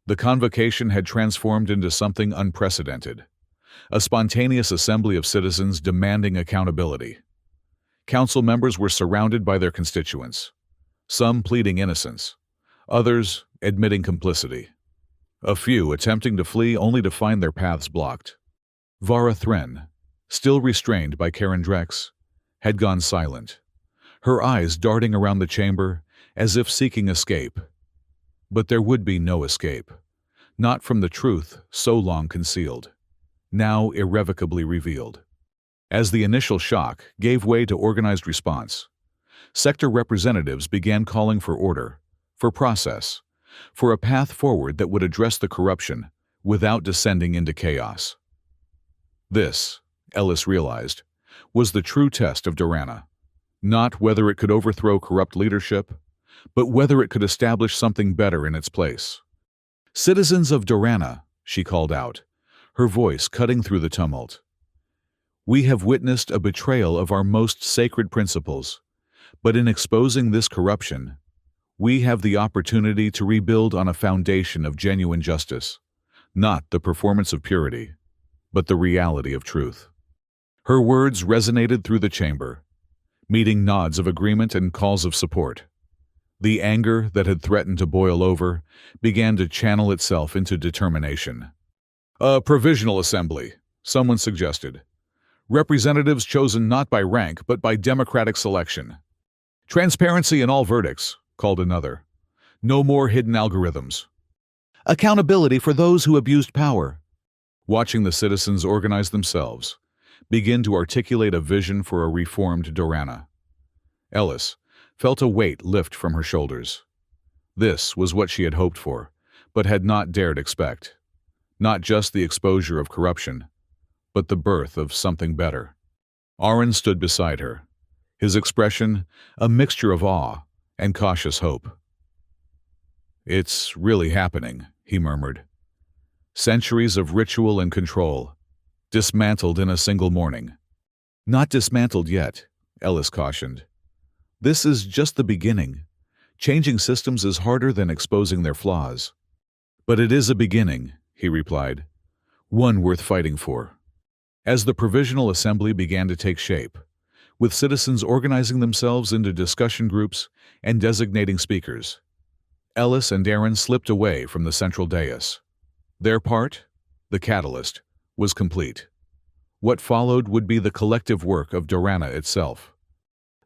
the convocation had transformed into something unprecedented, a spontaneous assembly of citizens demanding accountability. Council members were surrounded by their constituents, some pleading innocence, others admitting complicity. A few attempting to flee only to find their paths blocked. Vara Thren, still restrained by Karen Drex, had gone silent, her eyes darting around the chamber as if seeking escape. But there would be no escape, not from the truth so long concealed, now irrevocably revealed. As the initial shock gave way to organized response, sector representatives began calling for order, for process, for a path forward that would address the corruption without descending into chaos. This, Ellis realized, was the true test of Dorana, not whether it could overthrow corrupt leadership, but whether it could establish something better in its place. "Citizens of Dorana," she called out, her voice cutting through the tumult. "We have witnessed a betrayal of our most sacred principles, but in exposing this corruption, we have the opportunity to rebuild on a foundation of genuine justice, not the performance of purity, but the reality of truth." Her words resonated through the chamber, meeting nods of agreement and calls of support. The anger that had threatened to boil over began to channel itself into determination. "A provisional assembly," someone suggested. "Representatives chosen not by rank but by democratic selection." "Transparency in all verdicts," called another. "No more hidden algorithms." "Accountability for those who abused power." Watching the citizens organize themselves, begin to articulate a vision for a reformed Dorana, Ellis felt a weight lift from her shoulders. This was what she had hoped for, but had not dared expect. Not just the exposure of corruption, but the birth of something better. Aaron stood beside her, his expression a mixture of awe and cautious hope. "It's really happening," he murmured. "Centuries of ritual and control, dismantled in a single morning." "Not dismantled yet," Ellis cautioned. "This is just the beginning. Changing systems is harder than exposing their flaws." "But it is a beginning," he replied. "One worth fighting for." As the Provisional Assembly began to take shape, with citizens organizing themselves into discussion groups and designating speakers, Ellis and Aaron slipped away from the central dais. Their part, the catalyst, was complete. What followed would be the collective work of Dorana itself.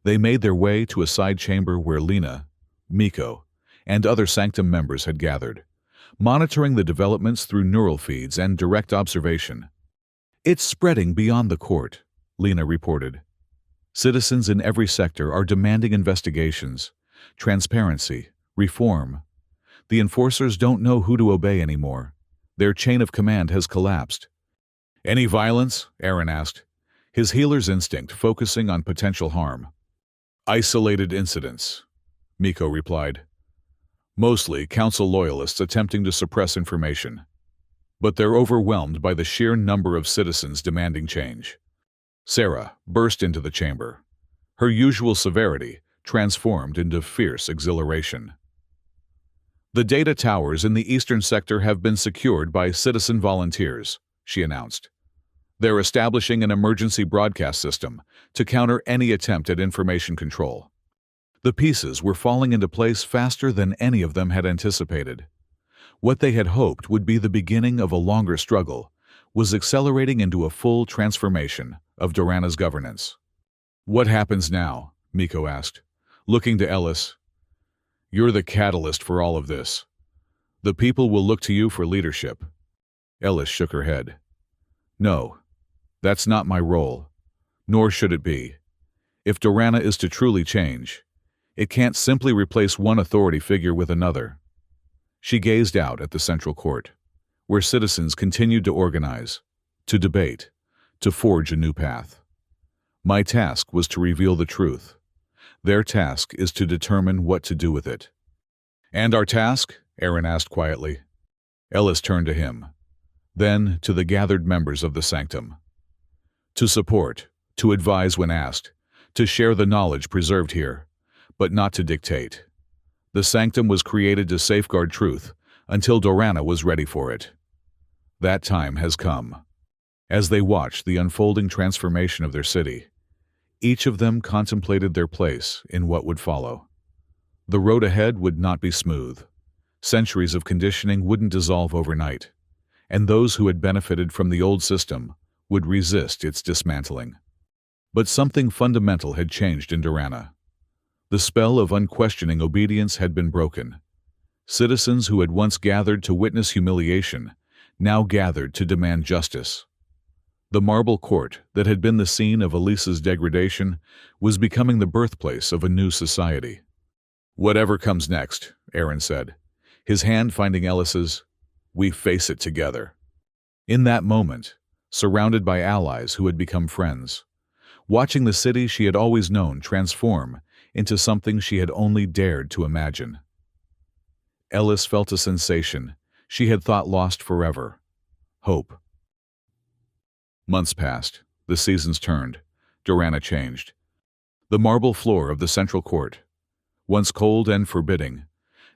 They made their way to a side chamber where Lena, Miko, and other Sanctum members had gathered, monitoring the developments through neural feeds and direct observation. "It's spreading beyond the court," Lena reported. "Citizens in every sector are demanding investigations, transparency, reform. The enforcers don't know who to obey anymore. Their chain of command has collapsed." "Any violence?" Aaron asked, his healer's instinct focusing on potential harm. "Isolated incidents," Miko replied. "Mostly council loyalists attempting to suppress information. But they're overwhelmed by the sheer number of citizens demanding change." Sarah burst into the chamber, her usual severity transformed into fierce exhilaration. "The data towers in the eastern sector have been secured by citizen volunteers," she announced. "They're establishing an emergency broadcast system to counter any attempt at information control." The pieces were falling into place faster than any of them had anticipated. What they had hoped would be the beginning of a longer struggle was accelerating into a full transformation of Dorana's governance. "What happens now?" Miko asked, looking to Ellis. "You're the catalyst for all of this. The people will look to you for leadership." Ellis shook her head. "No, that's not my role, nor should it be. If Dorana is to truly change, it can't simply replace one authority figure with another." She gazed out at the central court, where citizens continued to organize, to debate, to forge a new path. "My task was to reveal the truth. Their task is to determine what to do with it." "And our task?" Aaron asked quietly. Ellis turned to him, then to the gathered members of the Sanctum. "To support, to advise when asked, to share the knowledge preserved here, but not to dictate. The Sanctum was created to safeguard truth until Dorana was ready for it. That time has come." As they watched the unfolding transformation of their city, each of them contemplated their place in what would follow. The road ahead would not be smooth. Centuries of conditioning wouldn't dissolve overnight, and those who had benefited from the old system would resist its dismantling. But something fundamental had changed in Dorana. The spell of unquestioning obedience had been broken. Citizens who had once gathered to witness humiliation now gathered to demand justice. The marble court that had been the scene of Elisa's degradation was becoming the birthplace of a new society. "Whatever comes next," Aaron said, his hand finding Ellis's, "we face it together." In that moment, surrounded by allies who had become friends, watching the city she had always known transform into something she had only dared to imagine, Ellis felt a sensation she had thought lost forever: hope. Months passed, the seasons turned, Dorana changed. The marble floor of the central court, once cold and forbidding,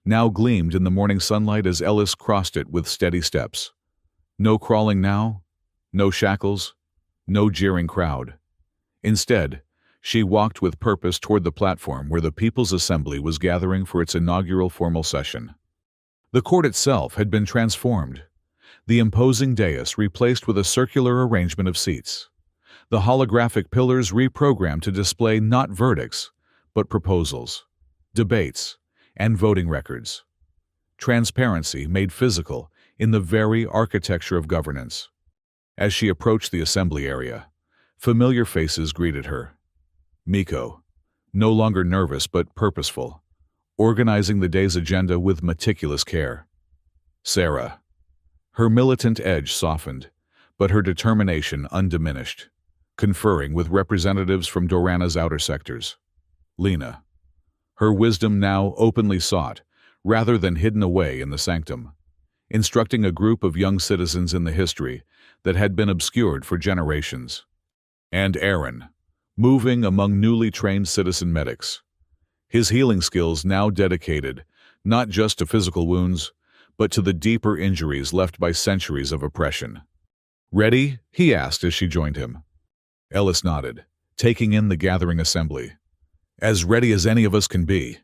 now gleamed in the morning sunlight as Ellis crossed it with steady steps. No crawling now, no shackles, no jeering crowd. Instead, She walked with purpose toward the platform where the People's Assembly was gathering for its inaugural formal session. The court itself had been transformed, the imposing dais replaced with a circular arrangement of seats, the holographic pillars reprogrammed to display not verdicts, but proposals, debates, and voting records. Transparency made physical in the very architecture of governance. As she approached the assembly area, familiar faces greeted her. Miko, no longer nervous but purposeful, organizing the day's agenda with meticulous care. Sarah, her militant edge softened, but her determination undiminished, conferring with representatives from Dorana's outer sectors. Lena, her wisdom now openly sought, rather than hidden away in the sanctum, instructing a group of young citizens in the history that had been obscured for generations. And Aaron, moving among newly trained citizen medics, his healing skills now dedicated not just to physical wounds, but to the deeper injuries left by centuries of oppression. "Ready?" he asked as she joined him. Ellis nodded, taking in the gathering assembly. "As ready as any of us can be."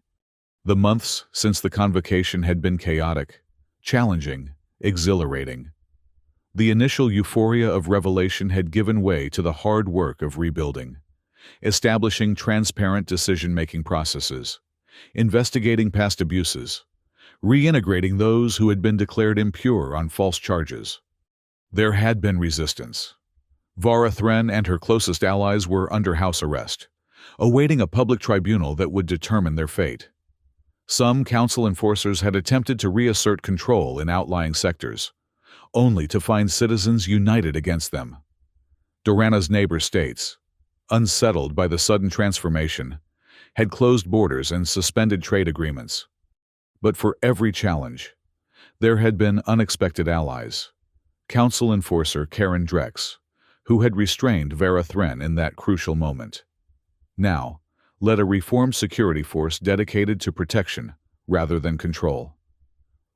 The months since the convocation had been chaotic, challenging, exhilarating. The initial euphoria of revelation had given way to the hard work of rebuilding, establishing transparent decision-making processes, investigating past abuses, reintegrating those who had been declared impure on false charges. There had been resistance. Vara Thren and her closest allies were under house arrest, awaiting a public tribunal that would determine their fate. Some council enforcers had attempted to reassert control in outlying sectors, only to find citizens united against them. Dorana's neighbor states, unsettled by the sudden transformation, had closed borders and suspended trade agreements. But for every challenge, there had been unexpected allies. Council enforcer Karen Drex, who had restrained Vara Thren in that crucial moment, now led a reformed security force dedicated to protection rather than control.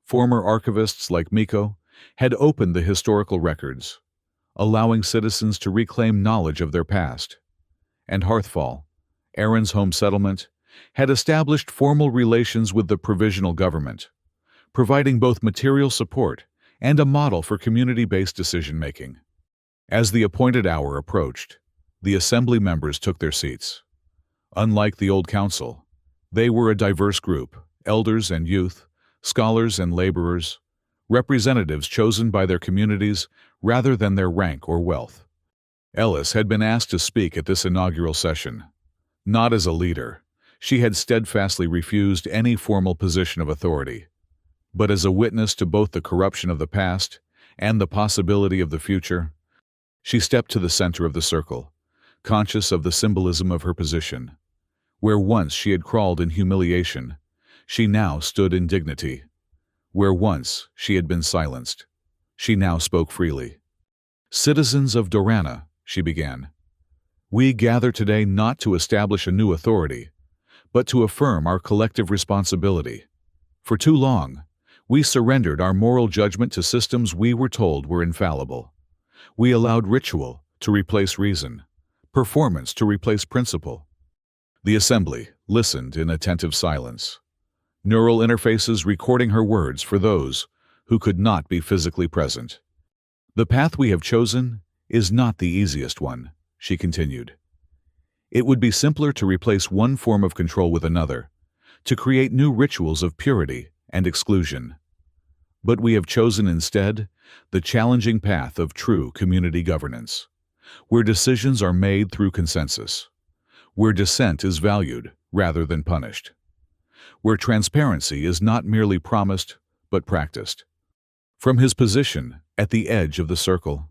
Former archivists like Miko had opened the historical records, allowing citizens to reclaim knowledge of their past. And Hearthfall, Aaron's home settlement, had established formal relations with the provisional government, providing both material support and a model for community-based decision-making. As the appointed hour approached, the assembly members took their seats. Unlike the old council, they were a diverse group, elders and youth, scholars and laborers, representatives chosen by their communities rather than their rank or wealth. Ellis had been asked to speak at this inaugural session. Not as a leader, she had steadfastly refused any formal position of authority, but as a witness to both the corruption of the past and the possibility of the future. She stepped to the center of the circle, conscious of the symbolism of her position. Where once she had crawled in humiliation, she now stood in dignity. Where once she had been silenced, she now spoke freely. "Citizens of Dorana," she began, "we gather today not to establish a new authority, but to affirm our collective responsibility. For too long, we surrendered our moral judgment to systems we were told were infallible. We allowed ritual to replace reason, performance to replace principle." The assembly listened in attentive silence, neural interfaces recording her words for those who could not be physically present. "The path we have chosen is not the easiest one," she continued. "It would be simpler to replace one form of control with another, to create new rituals of purity and exclusion. But we have chosen instead the challenging path of true community governance, where decisions are made through consensus, where dissent is valued rather than punished, where transparency is not merely promised but practiced." From his position at the edge of the circle,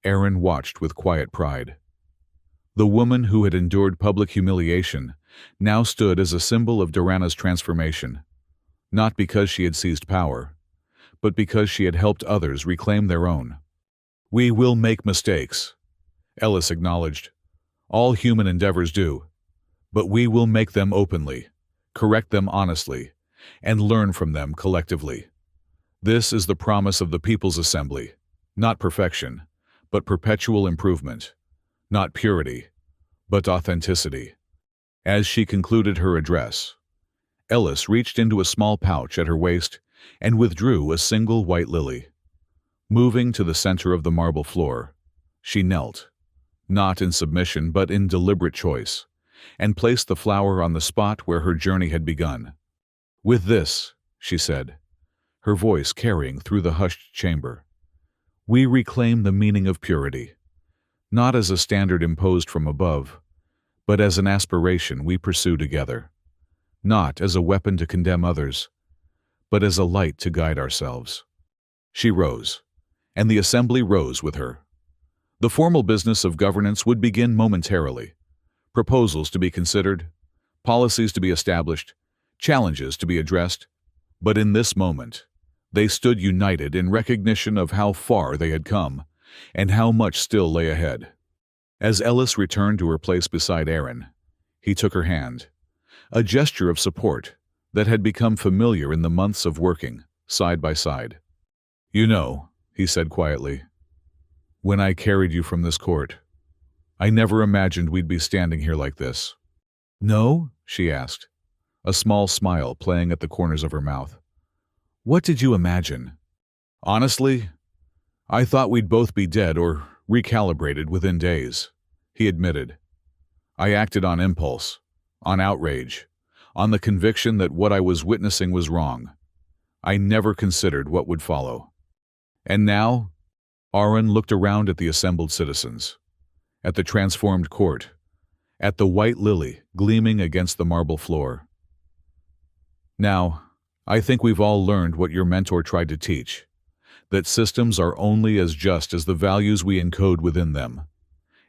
Aaron watched with quiet pride. The woman who had endured public humiliation now stood as a symbol of Dorana's transformation, not because she had seized power, but because she had helped others reclaim their own. "We will make mistakes," Ellis acknowledged. "All human endeavors do. But we will make them openly, correct them honestly, and learn from them collectively. This is the promise of the People's Assembly, not perfection, but perpetual improvement, not purity, but authenticity. As she concluded her address, Ellis reached into a small pouch at her waist and withdrew a single white lily. Moving to the center of the marble floor, she knelt, not in submission but in deliberate choice, and placed the flower on the spot where her journey had begun. "With this," she said, her voice carrying through the hushed chamber, "we reclaim the meaning of purity, not as a standard imposed from above, but as an aspiration we pursue together, not as a weapon to condemn others, but as a light to guide ourselves." She rose, and the assembly rose with her. The formal business of governance would begin momentarily. Proposals to be considered, policies to be established, challenges to be addressed, but in this moment, they stood united in recognition of how far they had come and how much still lay ahead. As Ellis returned to her place beside Aaron, he took her hand, a gesture of support that had become familiar in the months of working side by side. "You know," he said quietly, "when I carried you from this court, I never imagined we'd be standing here like this." "No?" she asked, a small smile playing at the corners of her mouth. "What did you imagine?" "Honestly, I thought we'd both be dead or recalibrated within days," he admitted. "I acted on impulse, on outrage, on the conviction that what I was witnessing was wrong. I never considered what would follow." And now, Aaron looked around at the assembled citizens, at the transformed court, at the white lily gleaming against the marble floor. "Now, I think we've all learned what your mentor tried to teach, that systems are only as just as the values we encode within them,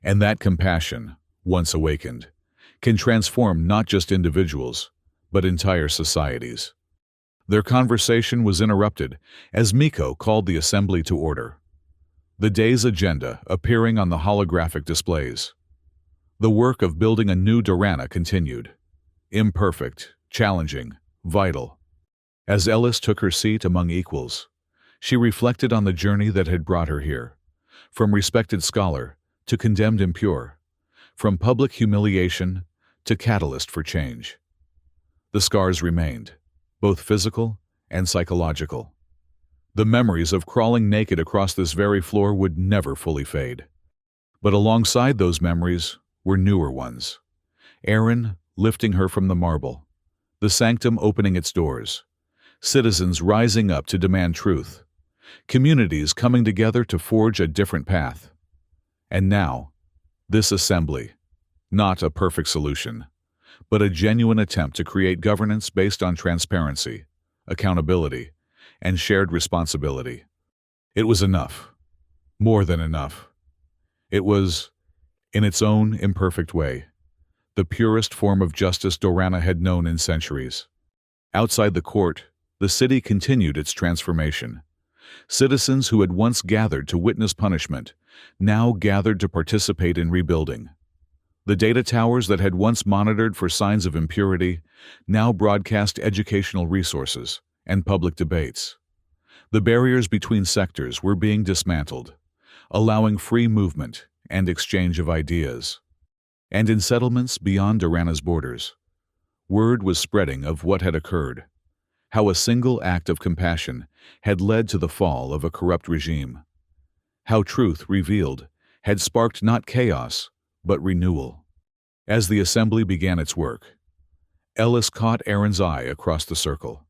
and that compassion, once awakened, can transform not just individuals, but entire societies." Their conversation was interrupted as Miko called the assembly to order, the day's agenda appearing on the holographic displays. The work of building a new Dorana continued, imperfect, challenging, vital. As Ellis took her seat among equals, she reflected on the journey that had brought her here, from respected scholar to condemned impure, from public humiliation to catalyst for change. The scars remained, both physical and psychological. The memories of crawling naked across this very floor would never fully fade. But alongside those memories were newer ones. Aaron lifting her from the marble, the sanctum opening its doors, citizens rising up to demand truth, communities coming together to forge a different path. And now, this assembly, not a perfect solution, but a genuine attempt to create governance based on transparency, accountability, and shared responsibility. It was enough. More than enough. It was, in its own imperfect way, the purest form of justice Dorana had known in centuries. Outside the court, the city continued its transformation. Citizens who had once gathered to witness punishment now gathered to participate in rebuilding. The data towers that had once monitored for signs of impurity now broadcast educational resources and public debates. The barriers between sectors were being dismantled, allowing free movement and exchange of ideas. And in settlements beyond Dorana's borders, word was spreading of what had occurred, how a single act of compassion had led to the fall of a corrupt regime, how truth revealed had sparked not chaos, but renewal. As the assembly began its work, Ellis caught Aaron's eye across the circle.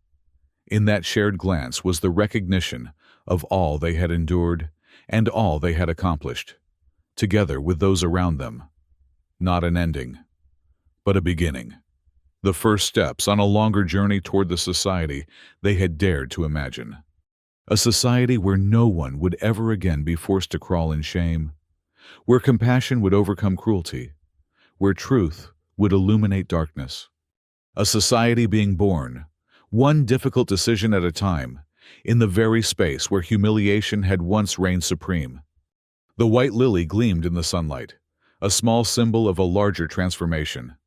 In that shared glance was the recognition of all they had endured and all they had accomplished, together with those around them. Not an ending, but a beginning. The first steps on a longer journey toward the society they had dared to imagine. A society where no one would ever again be forced to crawl in shame, where compassion would overcome cruelty, where truth would illuminate darkness. A society being born, one difficult decision at a time, in the very space where humiliation had once reigned supreme. The white lily gleamed in the sunlight, a small symbol of a larger transformation.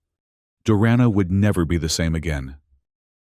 Dorana would never be the same again.